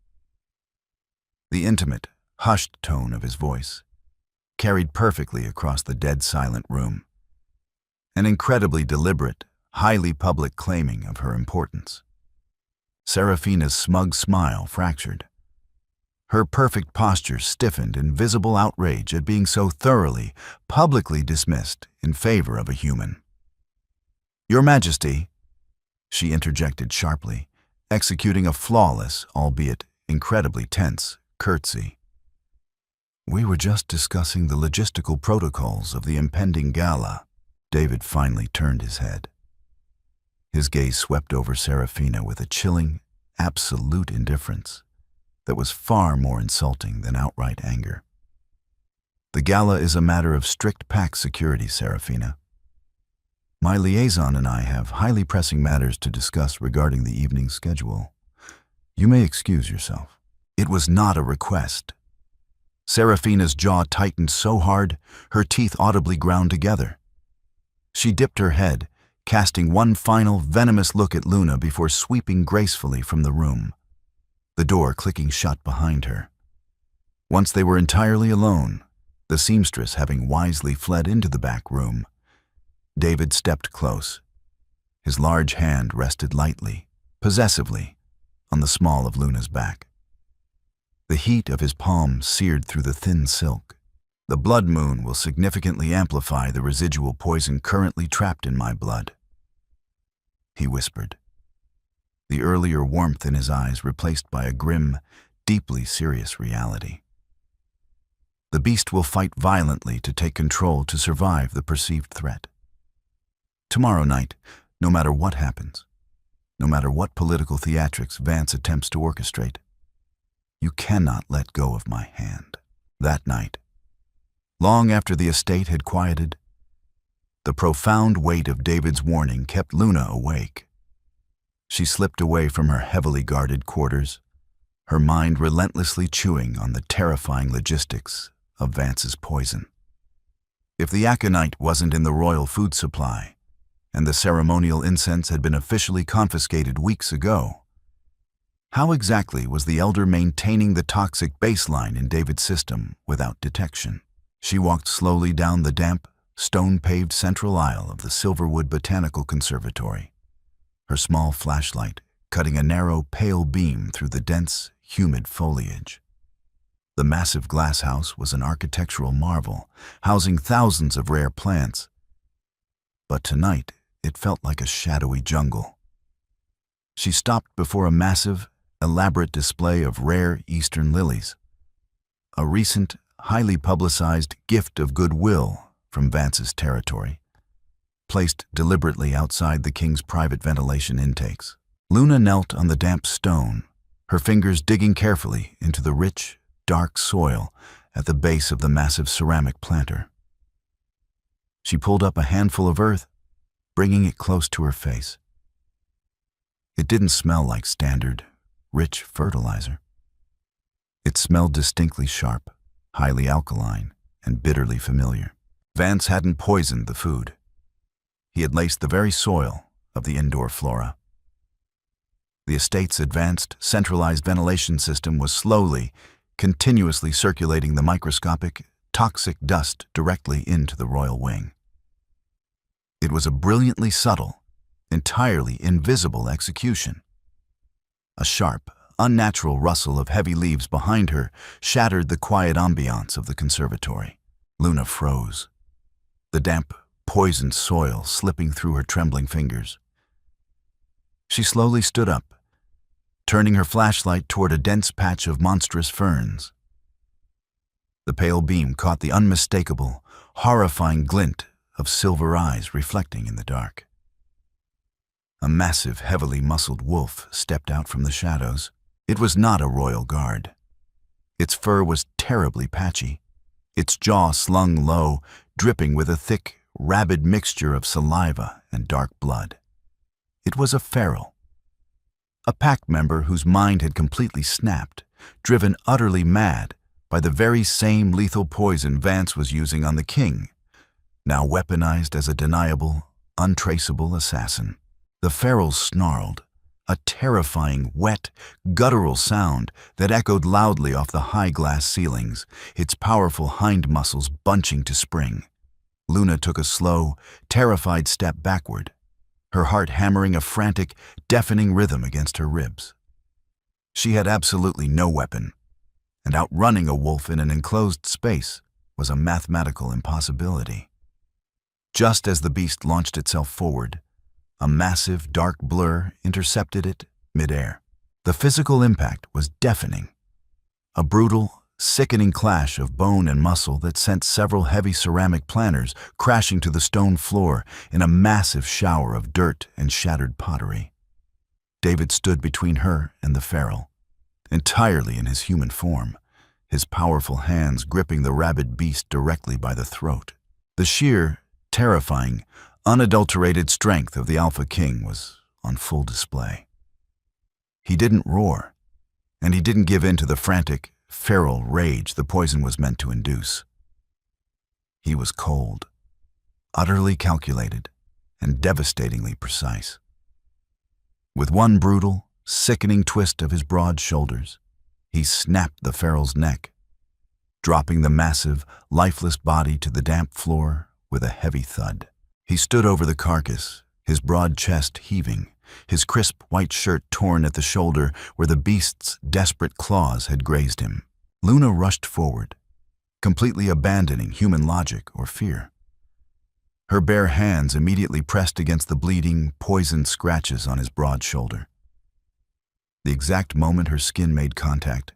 The intimate, hushed tone of his voice carried perfectly across the dead-silent room, an incredibly deliberate, highly public claiming of her importance. Serafina's smug smile fractured. Her perfect posture stiffened in visible outrage at being so thoroughly, publicly dismissed in favor of a human. "Your Majesty," she interjected sharply, executing a flawless, albeit incredibly tense, curtsy. "We were just discussing the logistical protocols of the impending gala." David finally turned his head. His gaze swept over Serafina with a chilling, absolute indifference that was far more insulting than outright anger. "The gala is a matter of strict pack security, Serafina. My liaison and I have highly pressing matters to discuss regarding the evening's schedule. You may excuse yourself." It was not a request. Serafina's jaw tightened so hard, her teeth audibly ground together. She dipped her head, casting one final venomous look at Luna before sweeping gracefully from the room. the door clicking shut behind her. Once they were entirely alone, the seamstress having wisely fled into the back room, David stepped close. His large hand rested lightly, possessively, on the small of Luna's back. The heat of his palm seared through the thin silk. "The blood moon will significantly amplify the residual poison currently trapped in my blood," he whispered, the earlier warmth in his eyes replaced by a grim, deeply serious reality. "The beast will fight violently to take control to survive the perceived threat. Tomorrow night, no matter what happens, no matter what political theatrics Vance attempts to orchestrate, you cannot let go of my hand." That night, long after the estate had quieted, the profound weight of David's warning kept Luna awake. She slipped away from her heavily guarded quarters, her mind relentlessly chewing on the terrifying logistics of Vance's poison. If the aconite wasn't in the royal food supply, and the ceremonial incense had been officially confiscated weeks ago, how exactly was the elder maintaining the toxic baseline in David's system without detection? She walked slowly down the damp, stone-paved central aisle of the Silverwood Botanical Conservatory, her small flashlight cutting a narrow, pale beam through the dense, humid foliage. The massive glass house was an architectural marvel, housing thousands of rare plants. But tonight, it felt like a shadowy jungle. She stopped before a massive, elaborate display of rare eastern lilies, a recent, highly publicized gift of goodwill from Vance's territory, placed deliberately outside the king's private ventilation intakes. Luna knelt on the damp stone, her fingers digging carefully into the rich, dark soil at the base of the massive ceramic planter. She pulled up a handful of earth, bringing it close to her face. It didn't smell like standard, rich fertilizer. It smelled distinctly sharp, highly alkaline, and bitterly familiar. Vance hadn't poisoned the food. He had laced the very soil of the indoor flora. The estate's advanced, centralized ventilation system was slowly, continuously circulating the microscopic, toxic dust directly into the royal wing. It was a brilliantly subtle, entirely invisible execution. A sharp, unnatural rustle of heavy leaves behind her shattered the quiet ambiance of the conservatory. Luna froze, the damp, poisoned soil slipping through her trembling fingers. She slowly stood up, turning her flashlight toward a dense patch of monstrous ferns. The pale beam caught the unmistakable, horrifying glint of silver eyes reflecting in the dark. A massive, heavily muscled wolf stepped out from the shadows. It was not a royal guard. Its fur was terribly patchy, its jaw slung low, dripping with a thick, rabid mixture of saliva and dark blood. It was a feral, a pack member whose mind had completely snapped, driven utterly mad by the very same lethal poison Vance was using on the king, now weaponized as a deniable, untraceable assassin. The feral snarled, a terrifying, wet, guttural sound that echoed loudly off the high glass ceilings, its powerful hind muscles bunching to spring. Luna took a slow, terrified step backward, her heart hammering a frantic, deafening rhythm against her ribs. She had absolutely no weapon, and outrunning a wolf in an enclosed space was a mathematical impossibility. Just as the beast launched itself forward, a massive, dark blur intercepted it midair. The physical impact was deafening, a brutal, sickening clash of bone and muscle that sent several heavy ceramic planters crashing to the stone floor in a massive shower of dirt and shattered pottery. David stood between her and the feral, entirely in his human form, his powerful hands gripping the rabid beast directly by the throat. The sheer, terrifying, unadulterated strength of the Alpha King was on full display. He didn't roar, and he didn't give in to the frantic, feral rage the poison was meant to induce. He was cold, utterly calculated, and devastatingly precise. With one brutal, sickening twist of his broad shoulders, he snapped the feral's neck, dropping the massive, lifeless body to the damp floor with a heavy thud. He stood over the carcass, his broad chest heaving, his crisp white shirt torn at the shoulder where the beast's desperate claws had grazed him. Luna rushed forward, completely abandoning human logic or fear. Her bare hands immediately pressed against the bleeding, poisoned scratches on his broad shoulder. The exact moment her skin made contact,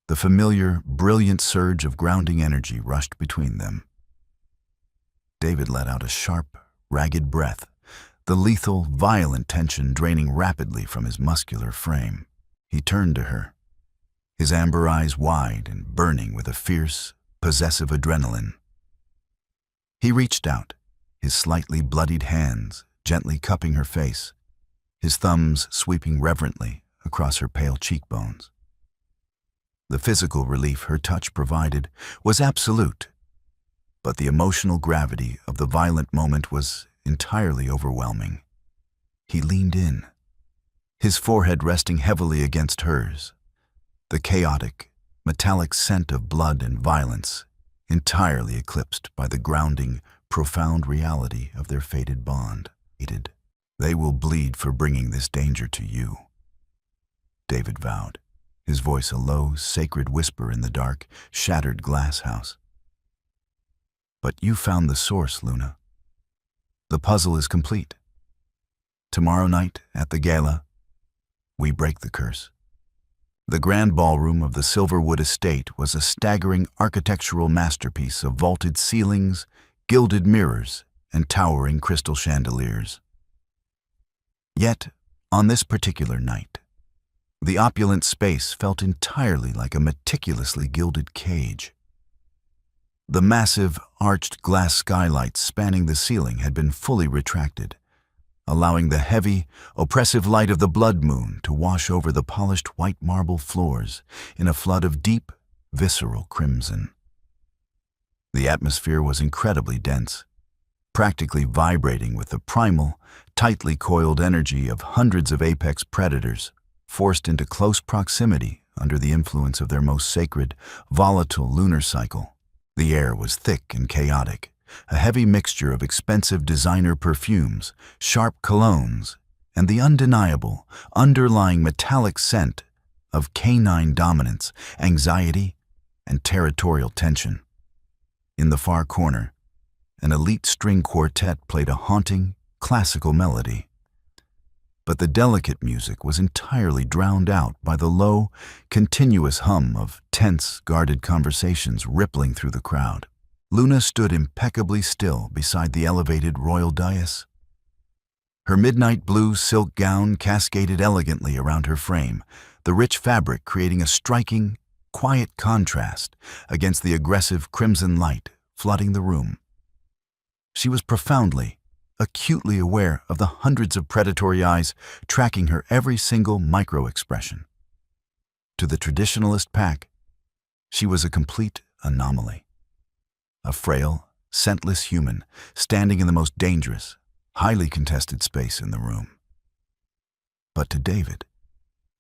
the familiar, brilliant surge of grounding energy rushed between them. David let out a sharp, ragged breath, the lethal, violent tension draining rapidly from his muscular frame. He turned to her, his amber eyes wide and burning with a fierce, possessive adrenaline. He reached out, his slightly bloodied hands gently cupping her face, his thumbs sweeping reverently across her pale cheekbones. The physical relief her touch provided was absolute, but the emotional gravity of the violent moment was entirely overwhelming. He leaned in, his forehead resting heavily against hers, the chaotic, metallic scent of blood and violence entirely eclipsed by the grounding, profound reality of their fated bond. They will bleed for bringing this danger to you, David vowed, his voice a low, sacred whisper in the dark, shattered glass house. But you found the source, Luna. The puzzle is complete. Tomorrow night, at the gala, we break the curse. The grand ballroom of the Silverwood estate was a staggering architectural masterpiece of vaulted ceilings, gilded mirrors, and towering crystal chandeliers. Yet, on this particular night, the opulent space felt entirely like a meticulously gilded cage. The massive, arched glass skylights spanning the ceiling had been fully retracted, allowing the heavy, oppressive light of the blood moon to wash over the polished white marble floors in a flood of deep, visceral crimson. The atmosphere was incredibly dense, practically vibrating with the primal, tightly coiled energy of hundreds of apex predators forced into close proximity under the influence of their most sacred, volatile lunar cycle. The air was thick and chaotic, a heavy mixture of expensive designer perfumes, sharp colognes, and the undeniable, underlying metallic scent of canine dominance, anxiety, and territorial tension. In the far corner, an elite string quartet played a haunting, classical melody. But the delicate music was entirely drowned out by the low, continuous hum of tense, guarded conversations rippling through the crowd. Luna stood impeccably still beside the elevated royal dais. Her midnight blue silk gown cascaded elegantly around her frame, the rich fabric creating a striking, quiet contrast against the aggressive crimson light flooding the room. She was profoundly, acutely aware of the hundreds of predatory eyes tracking her every single micro-expression. To the traditionalist pack, she was a complete anomaly. A frail, scentless human standing in the most dangerous, highly contested space in the room. But to David,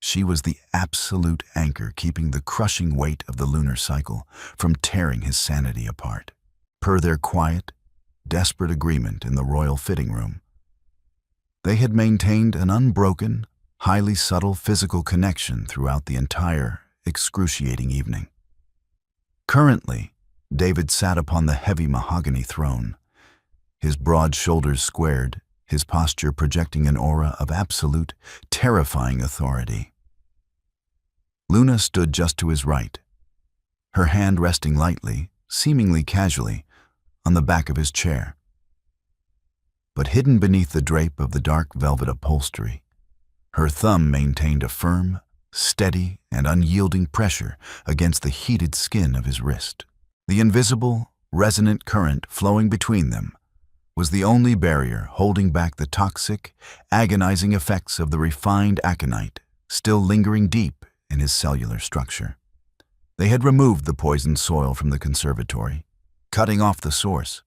she was the absolute anchor keeping the crushing weight of the lunar cycle from tearing his sanity apart. Per their quiet, desperate agreement in the royal fitting room, they had maintained an unbroken, highly subtle physical connection throughout the entire, excruciating evening. Currently, David sat upon the heavy mahogany throne, his broad shoulders squared, his posture projecting an aura of absolute, terrifying authority. Luna stood just to his right, her hand resting lightly, seemingly casually, on the back of his chair. But hidden beneath the drape of the dark velvet upholstery, her thumb maintained a firm, steady, and unyielding pressure against the heated skin of his wrist. The invisible, resonant current flowing between them was the only barrier holding back the toxic, agonizing effects of the refined aconite still lingering deep in his cellular structure. They had removed the poisoned soil from the conservatory, cutting off the source.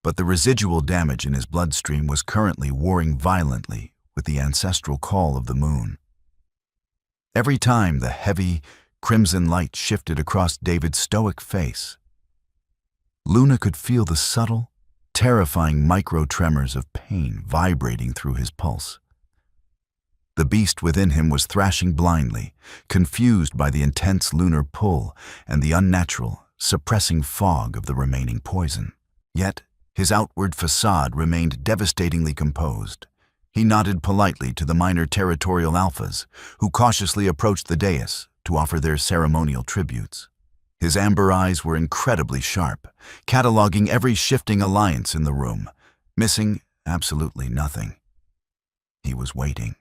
But the residual damage in his bloodstream was currently warring violently with the ancestral call of the moon. Every time the heavy, crimson light shifted across David's stoic face, Luna could feel the subtle, terrifying micro-tremors of pain vibrating through his pulse. The beast within him was thrashing blindly, confused by the intense lunar pull and the unnatural, suppressing fog of the remaining poison. Yet, his outward facade remained devastatingly composed. He nodded politely to the minor territorial alphas, who cautiously approached the dais to offer their ceremonial tributes. His amber eyes were incredibly sharp, cataloging every shifting alliance in the room, missing absolutely nothing. He was waiting.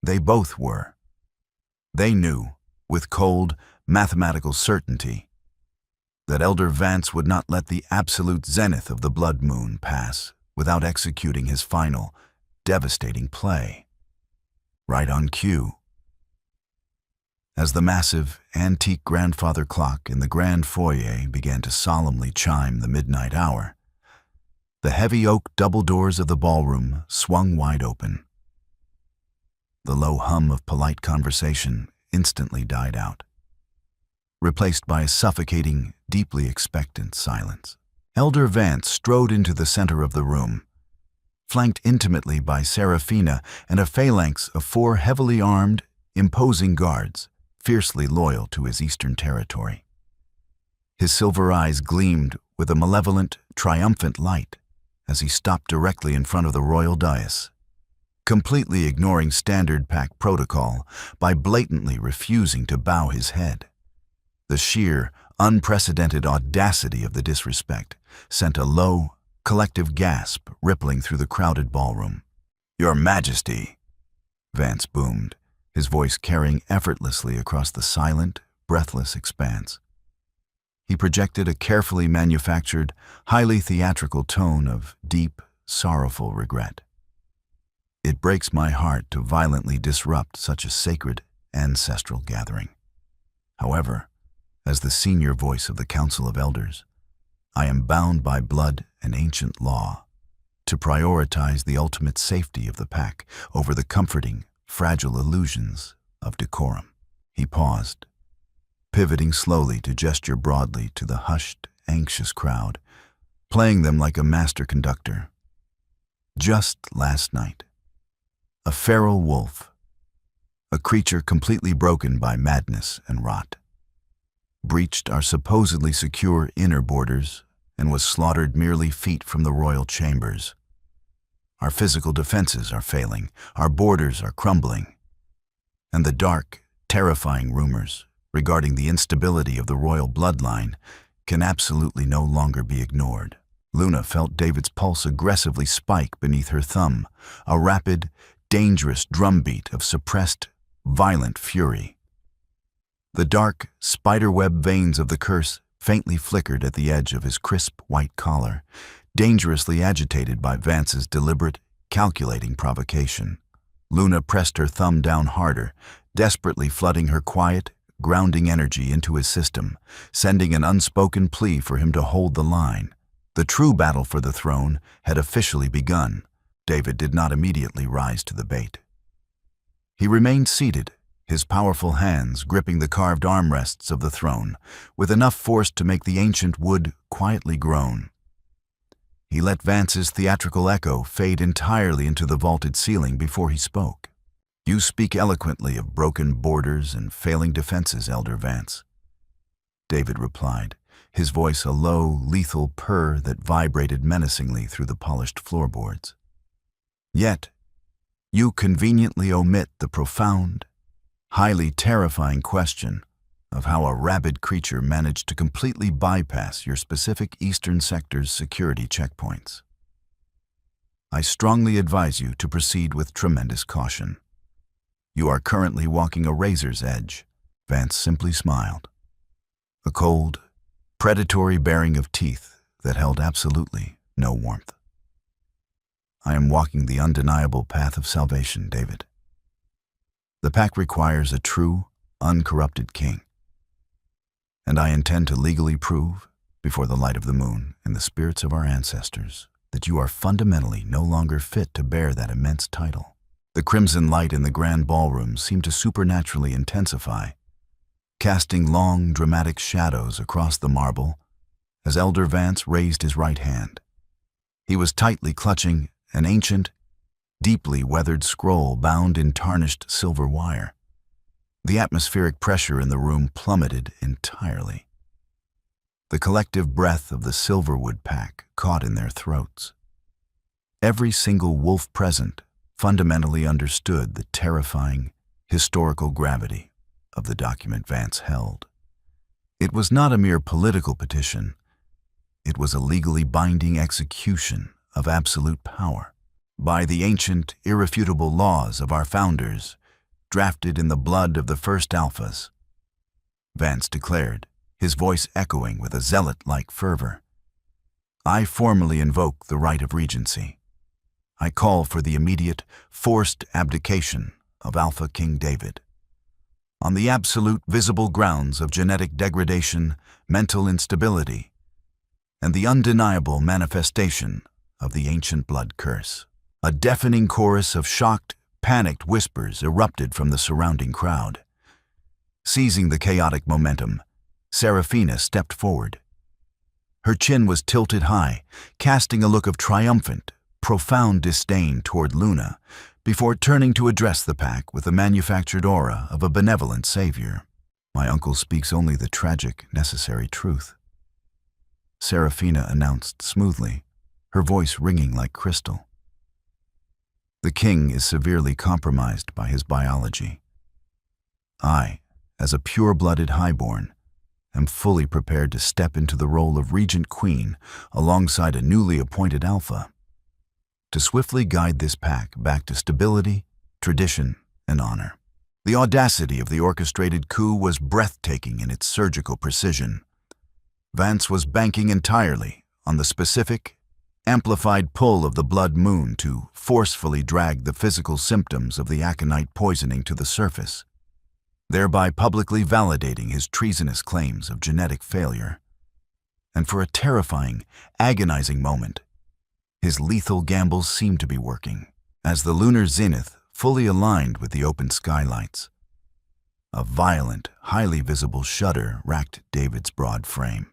They both were. They knew, with cold, mathematical certainty, that Elder Vance would not let the absolute zenith of the blood moon pass without executing his final, devastating play. Right on cue. As the massive, antique grandfather clock in the grand foyer began to solemnly chime the midnight hour, the heavy oak double doors of the ballroom swung wide open. The low hum of polite conversation instantly died out, replaced by a suffocating, deeply expectant silence. Elder Vance strode into the center of the room, flanked intimately by Seraphina and a phalanx of 4 heavily armed, imposing guards, fiercely loyal to his eastern territory. His silver eyes gleamed with a malevolent, triumphant light as he stopped directly in front of the royal dais, completely ignoring standard pack protocol by blatantly refusing to bow his head. The sheer, unprecedented audacity of the disrespect sent a low, collective gasp rippling through the crowded ballroom. "Your Majesty," Vance boomed, his voice carrying effortlessly across the silent, breathless expanse. He projected a carefully manufactured, highly theatrical tone of deep, sorrowful regret. "It breaks my heart to violently disrupt such a sacred, ancestral gathering. However, as the senior voice of the Council of Elders, I am bound by blood and ancient law to prioritize the ultimate safety of the pack over the comforting, fragile illusions of decorum." He paused, pivoting slowly to gesture broadly to the hushed, anxious crowd, playing them like a master conductor. "Just last night, a feral wolf, a creature completely broken by madness and rot, breached our supposedly secure inner borders and was slaughtered merely feet from the royal chambers. Our physical defenses are failing, our borders are crumbling, and the dark, terrifying rumors regarding the instability of the royal bloodline can absolutely no longer be ignored." Luna felt David's pulse aggressively spike beneath her thumb, a rapid, dangerous drumbeat of suppressed, violent fury. The dark, spiderweb veins of the curse faintly flickered at the edge of his crisp white collar, dangerously agitated by Vance's deliberate, calculating provocation. Luna pressed her thumb down harder, desperately flooding her quiet, grounding energy into his system, sending an unspoken plea for him to hold the line. The true battle for the throne had officially begun. David did not immediately rise to the bait. He remained seated, his powerful hands gripping the carved armrests of the throne, with enough force to make the ancient wood quietly groan. He let Vance's theatrical echo fade entirely into the vaulted ceiling before he spoke. "You speak eloquently of broken borders and failing defenses, Elder Vance," David replied, his voice a low, lethal purr that vibrated menacingly through the polished floorboards. "Yet, you conveniently omit the profound, highly terrifying question of how a rabid creature managed to completely bypass your specific eastern sector's security checkpoints. I strongly advise you to proceed with tremendous caution. You are currently walking a razor's edge." Vance simply smiled, a cold, predatory baring of teeth that held absolutely no warmth. "I am walking the undeniable path of salvation, David. The pack requires a true, uncorrupted king, and I intend to legally prove, before the light of the moon and the spirits of our ancestors, that you are fundamentally no longer fit to bear that immense title." The crimson light in the grand ballroom seemed to supernaturally intensify, casting long, dramatic shadows across the marble as Elder Vance raised his right hand. He was tightly clutching an ancient, deeply weathered scroll bound in tarnished silver wire. The atmospheric pressure in the room plummeted entirely. The collective breath of the Silverwood pack caught in their throats. Every single wolf present fundamentally understood the terrifying, historical gravity of the document Vance held. It was not a mere political petition. It was a legally binding execution of absolute power. By the ancient, irrefutable laws of our founders, drafted in the blood of the first alphas, Vance declared, his voice echoing with a zealot-like fervor. I formally invoke the right of regency. I call for the immediate, forced abdication of Alpha King David. On the absolute visible grounds of genetic degradation, mental instability, and the undeniable manifestation of the ancient blood curse. A deafening chorus of shocked, panicked whispers erupted from the surrounding crowd. Seizing the chaotic momentum, Seraphina stepped forward. Her chin was tilted high, casting a look of triumphant, profound disdain toward Luna, before turning to address the pack with the manufactured aura of a benevolent savior. My uncle speaks only the tragic, necessary truth, Seraphina announced smoothly, her voice ringing like crystal. The king is severely compromised by his biology. I, as a pure-blooded highborn, am fully prepared to step into the role of regent queen alongside a newly appointed alpha, to swiftly guide this pack back to stability, tradition, and honor. The audacity of the orchestrated coup was breathtaking in its surgical precision. Vance was banking entirely on the specific, amplified pull of the blood moon to forcefully drag the physical symptoms of the aconite poisoning to the surface, thereby publicly validating his treasonous claims of genetic failure. And for a terrifying, agonizing moment, his lethal gambles seemed to be working, as the lunar zenith fully aligned with the open skylights. A violent, highly visible shudder racked David's broad frame.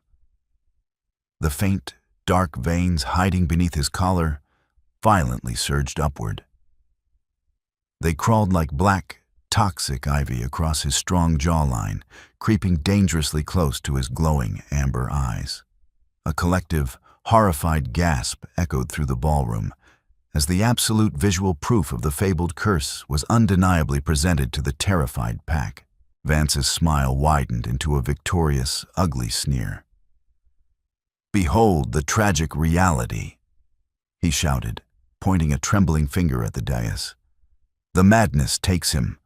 The faint, dark veins hiding beneath his collar violently surged upward. They crawled like black, toxic ivy across his strong jawline, creeping dangerously close to his glowing amber eyes. A collective, horrified gasp echoed through the ballroom as the absolute visual proof of the fabled curse was undeniably presented to the terrified pack. Vance's smile widened into a victorious, ugly sneer. "Behold the tragic reality," he shouted, pointing a trembling finger at the dais. "The madness takes him.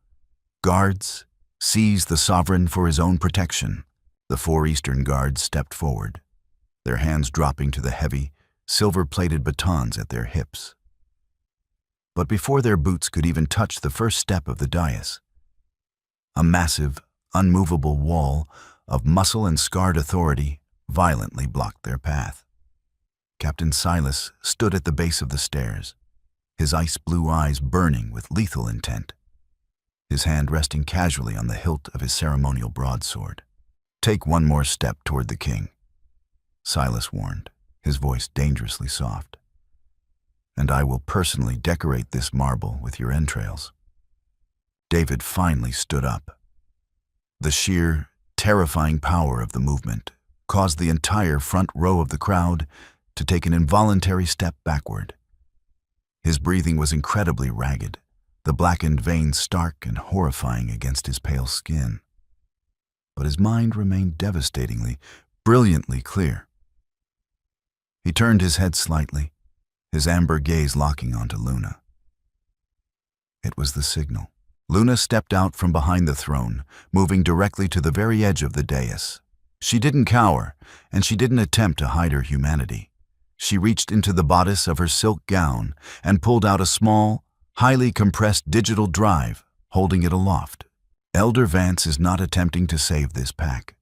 Guards, seize the sovereign for his own protection." The 4 Eastern guards stepped forward, their hands dropping to the heavy, silver-plated batons at their hips. But before their boots could even touch the first step of the dais, a massive, unmovable wall of muscle and scarred authority violently blocked their path. Captain Silas stood at the base of the stairs, his ice-blue eyes burning with lethal intent, his hand resting casually on the hilt of his ceremonial broadsword. "Take one more step toward the king," Silas warned, his voice dangerously soft, "and I will personally decorate this marble with your entrails." David finally stood up. The sheer, terrifying power of the movement caused the entire front row of the crowd to take an involuntary step backward. His breathing was incredibly ragged, the blackened veins stark and horrifying against his pale skin. But his mind remained devastatingly, brilliantly clear. He turned his head slightly, his amber gaze locking onto Luna. It was the signal. Luna stepped out from behind the throne, moving directly to the very edge of the dais. She didn't cower, and she didn't attempt to hide her humanity. She reached into the bodice of her silk gown and pulled out a small, highly compressed digital drive, holding it aloft. "Elder Vance is not attempting to save this pack."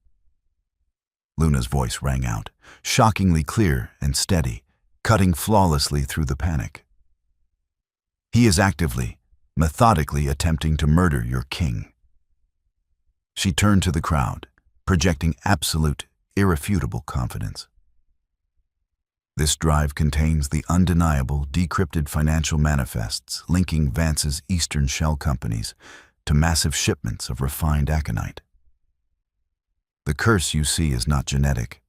Luna's voice rang out, shockingly clear and steady, cutting flawlessly through the panic. "He is actively, methodically attempting to murder your king. She turned to the crowd, projecting absolute, irrefutable confidence. This drive contains the undeniable, decrypted financial manifests linking Vance's Eastern shell companies to massive shipments of refined aconite. The curse you see is not genetic.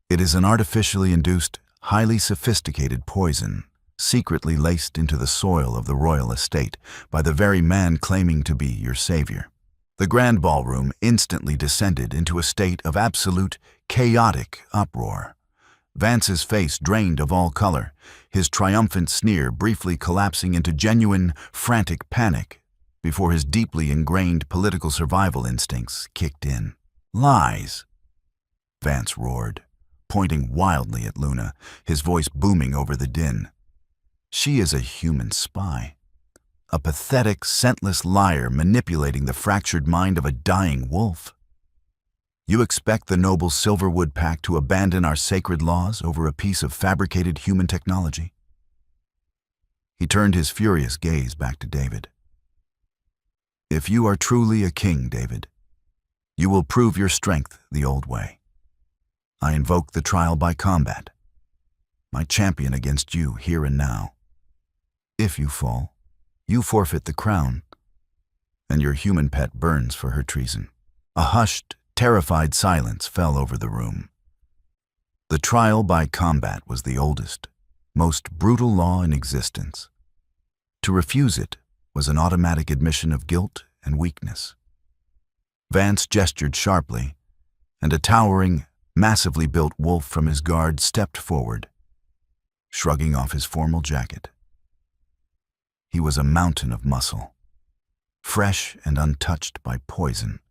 It is an artificially induced, highly sophisticated poison secretly laced into the soil of the royal estate by the very man claiming to be your savior. The grand ballroom instantly descended into a state of absolute, chaotic uproar. Vance's face drained of all color, his triumphant sneer briefly collapsing into genuine, frantic panic before his deeply ingrained political survival instincts kicked in. "Lies!" Vance roared, pointing wildly at Luna, his voice booming over the din. She is a human spy, a pathetic, scentless liar manipulating the fractured mind of a dying wolf. You expect the noble Silverwood Pack to abandon our sacred laws over a piece of fabricated human technology? He turned his furious gaze back to David. If you are truly a king, David, you will prove your strength the old way. I invoke the trial by combat, my champion against you here and now. If you fall, you forfeit the crown, and your human pet burns for her treason. A hushed, terrified silence fell over the room. The trial by combat was the oldest, most brutal law in existence. To refuse it was an automatic admission of guilt and weakness. Vance gestured sharply, and a towering, massively built wolf from his guard stepped forward, shrugging off his formal jacket. He was a mountain of muscle, fresh and untouched by poison.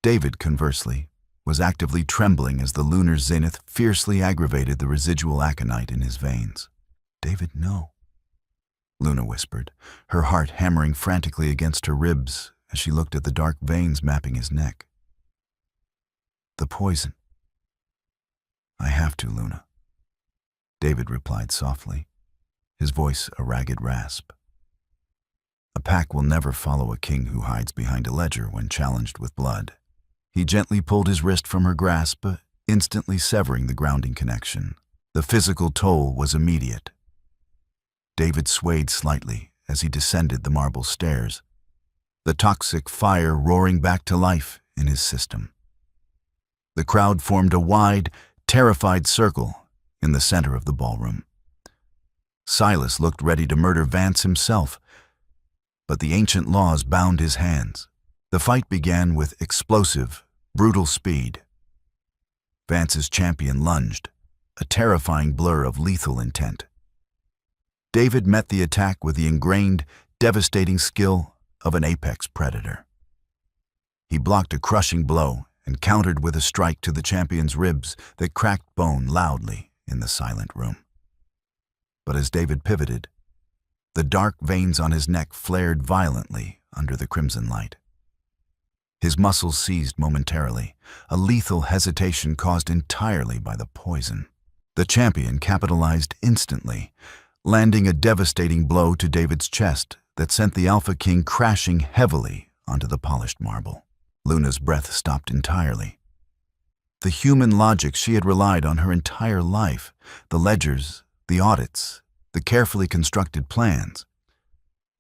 David, conversely, was actively trembling as the lunar zenith fiercely aggravated the residual aconite in his veins. "David, no," Luna whispered, her heart hammering frantically against her ribs as she looked at the dark veins mapping his neck. "The poison." "I have to, Luna," David replied softly, his voice a ragged rasp. A pack will never follow a king who hides behind a ledger when challenged with blood. He gently pulled his wrist from her grasp, instantly severing the grounding connection. The physical toll was immediate. David swayed slightly as he descended the marble stairs, the toxic fire roaring back to life in his system. The crowd formed a wide, terrified circle in the center of the ballroom. Silas looked ready to murder Vance himself, but the ancient laws bound his hands. The fight began with explosive, brutal speed. Vance's champion lunged, a terrifying blur of lethal intent. David met the attack with the ingrained, devastating skill of an apex predator. He blocked a crushing blow and countered with a strike to the champion's ribs that cracked bone loudly in the silent room. But as David pivoted, the dark veins on his neck flared violently under the crimson light. His muscles seized momentarily, a lethal hesitation caused entirely by the poison. The champion capitalized instantly, landing a devastating blow to David's chest that sent the Alpha King crashing heavily onto the polished marble. Luna's breath stopped entirely. The human logic she had relied on her entire life, the ledgers, the audits, the carefully constructed plans,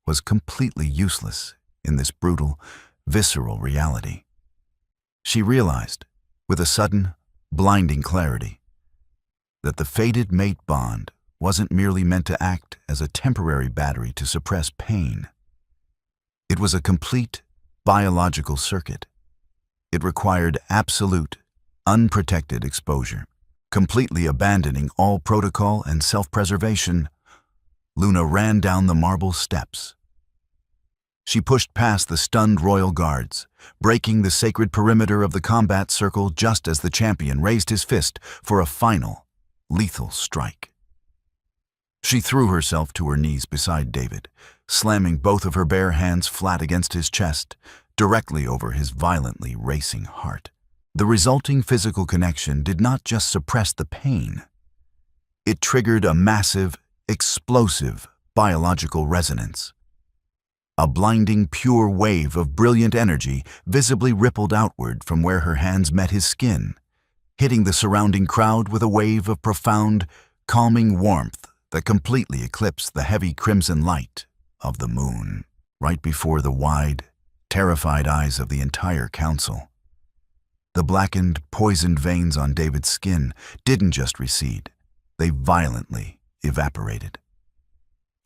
was completely useless in this brutal, visceral reality. She realized, with a sudden, blinding clarity, that the fated mate bond wasn't merely meant to act as a temporary battery to suppress pain. It was a complete, biological circuit. It required absolute, unprotected exposure. Completely abandoning all protocol and self-preservation, Luna ran down the marble steps. She pushed past the stunned royal guards, breaking the sacred perimeter of the combat circle just as the champion raised his fist for a final, lethal strike. She threw herself to her knees beside David, slamming both of her bare hands flat against his chest, directly over his violently racing heart. The resulting physical connection did not just suppress the pain. It triggered a massive, explosive biological resonance. A blinding, pure wave of brilliant energy visibly rippled outward from where her hands met his skin, hitting the surrounding crowd with a wave of profound, calming warmth that completely eclipsed the heavy crimson light of the moon. Right before the wide, terrified eyes of the entire council, the blackened, poisoned veins on David's skin didn't just recede, they violently evaporated.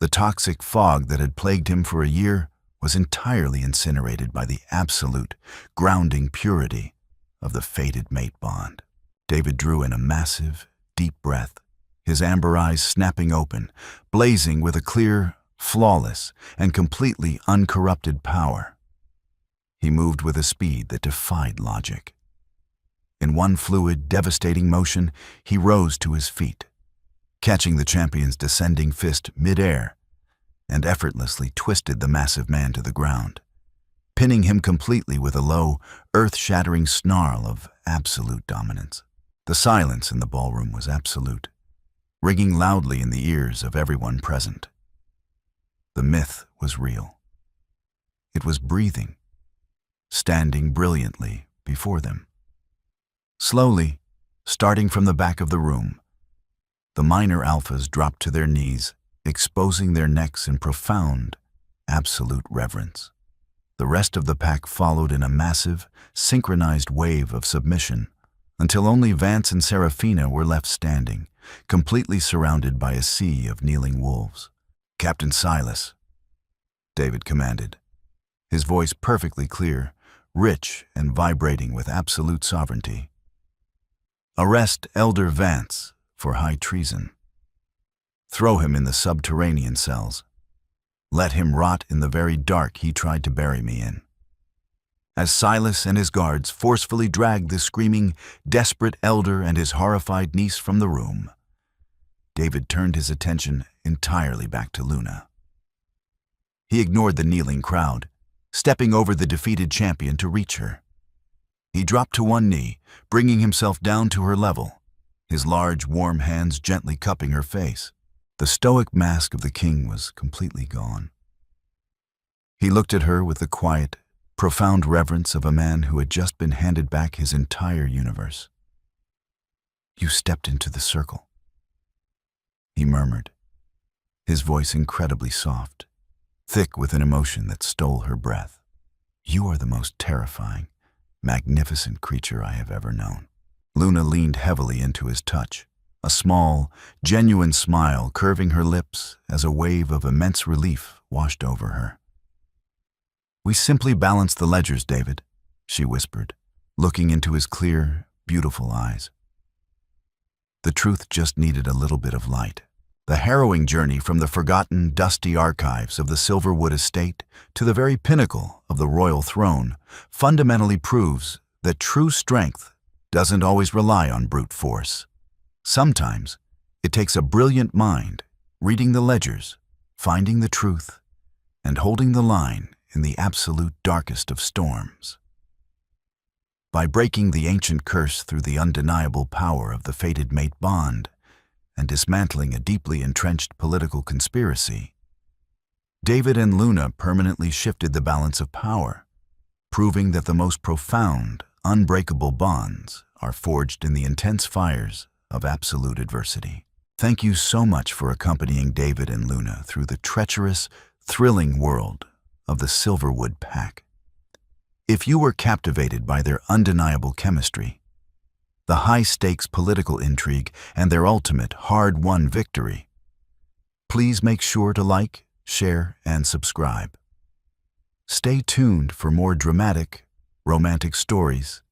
The toxic fog that had plagued him for a year was entirely incinerated by the absolute, grounding purity of the fated mate bond. David drew in a massive, deep breath, his amber eyes snapping open, blazing with a clear, flawless, and completely uncorrupted power. He moved with a speed that defied logic. In one fluid, devastating motion, he rose to his feet, catching the champion's descending fist mid-air, and effortlessly twisted the massive man to the ground, pinning him completely with a low, earth-shattering snarl of absolute dominance. The silence in the ballroom was absolute, ringing loudly in the ears of everyone present. The myth was real. It was breathing, standing brilliantly before them. Slowly, starting from the back of the room, the minor alphas dropped to their knees, exposing their necks in profound, absolute reverence. The rest of the pack followed in a massive, synchronized wave of submission, until only Vance and Seraphina were left standing, completely surrounded by a sea of kneeling wolves. "Captain Silas," David commanded, his voice perfectly clear, rich and vibrating with absolute sovereignty. "Arrest Elder Vance for high treason. Throw him in the subterranean cells. Let him rot in the very dark he tried to bury me in." As Silas and his guards forcefully dragged the screaming, desperate elder and his horrified niece from the room, David turned his attention entirely back to Luna. He ignored the kneeling crowd, stepping over the defeated champion to reach her. He dropped to one knee, bringing himself down to her level, his large, warm hands gently cupping her face. The stoic mask of the king was completely gone. He looked at her with the quiet, profound reverence of a man who had just been handed back his entire universe. "You stepped into the circle," he murmured, his voice incredibly soft, thick with an emotion that stole her breath. "You are the most terrifying, magnificent creature I have ever known." Luna leaned heavily into his touch, a small, genuine smile curving her lips as a wave of immense relief washed over her. "We simply balanced the ledgers, David," she whispered, looking into his clear, beautiful eyes. "The truth just needed a little bit of light." The harrowing journey from the forgotten, dusty archives of the Silverwood estate to the very pinnacle of the royal throne fundamentally proves that true strength doesn't always rely on brute force. Sometimes it takes a brilliant mind reading the ledgers, finding the truth, and holding the line in the absolute darkest of storms. By breaking the ancient curse through the undeniable power of the fated mate bond, and dismantling a deeply entrenched political conspiracy, David and Luna permanently shifted the balance of power, proving that the most profound, unbreakable bonds are forged in the intense fires of absolute adversity. Thank you so much for accompanying David and Luna through the treacherous, thrilling world of the Silverwood Pack. If you were captivated by their undeniable chemistry, the high-stakes political intrigue, and their ultimate hard-won victory, please make sure to like, share, and subscribe. Stay tuned for more dramatic, romantic stories,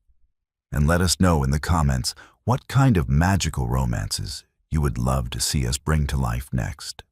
and let us know in the comments what kind of magical romances you would love to see us bring to life next.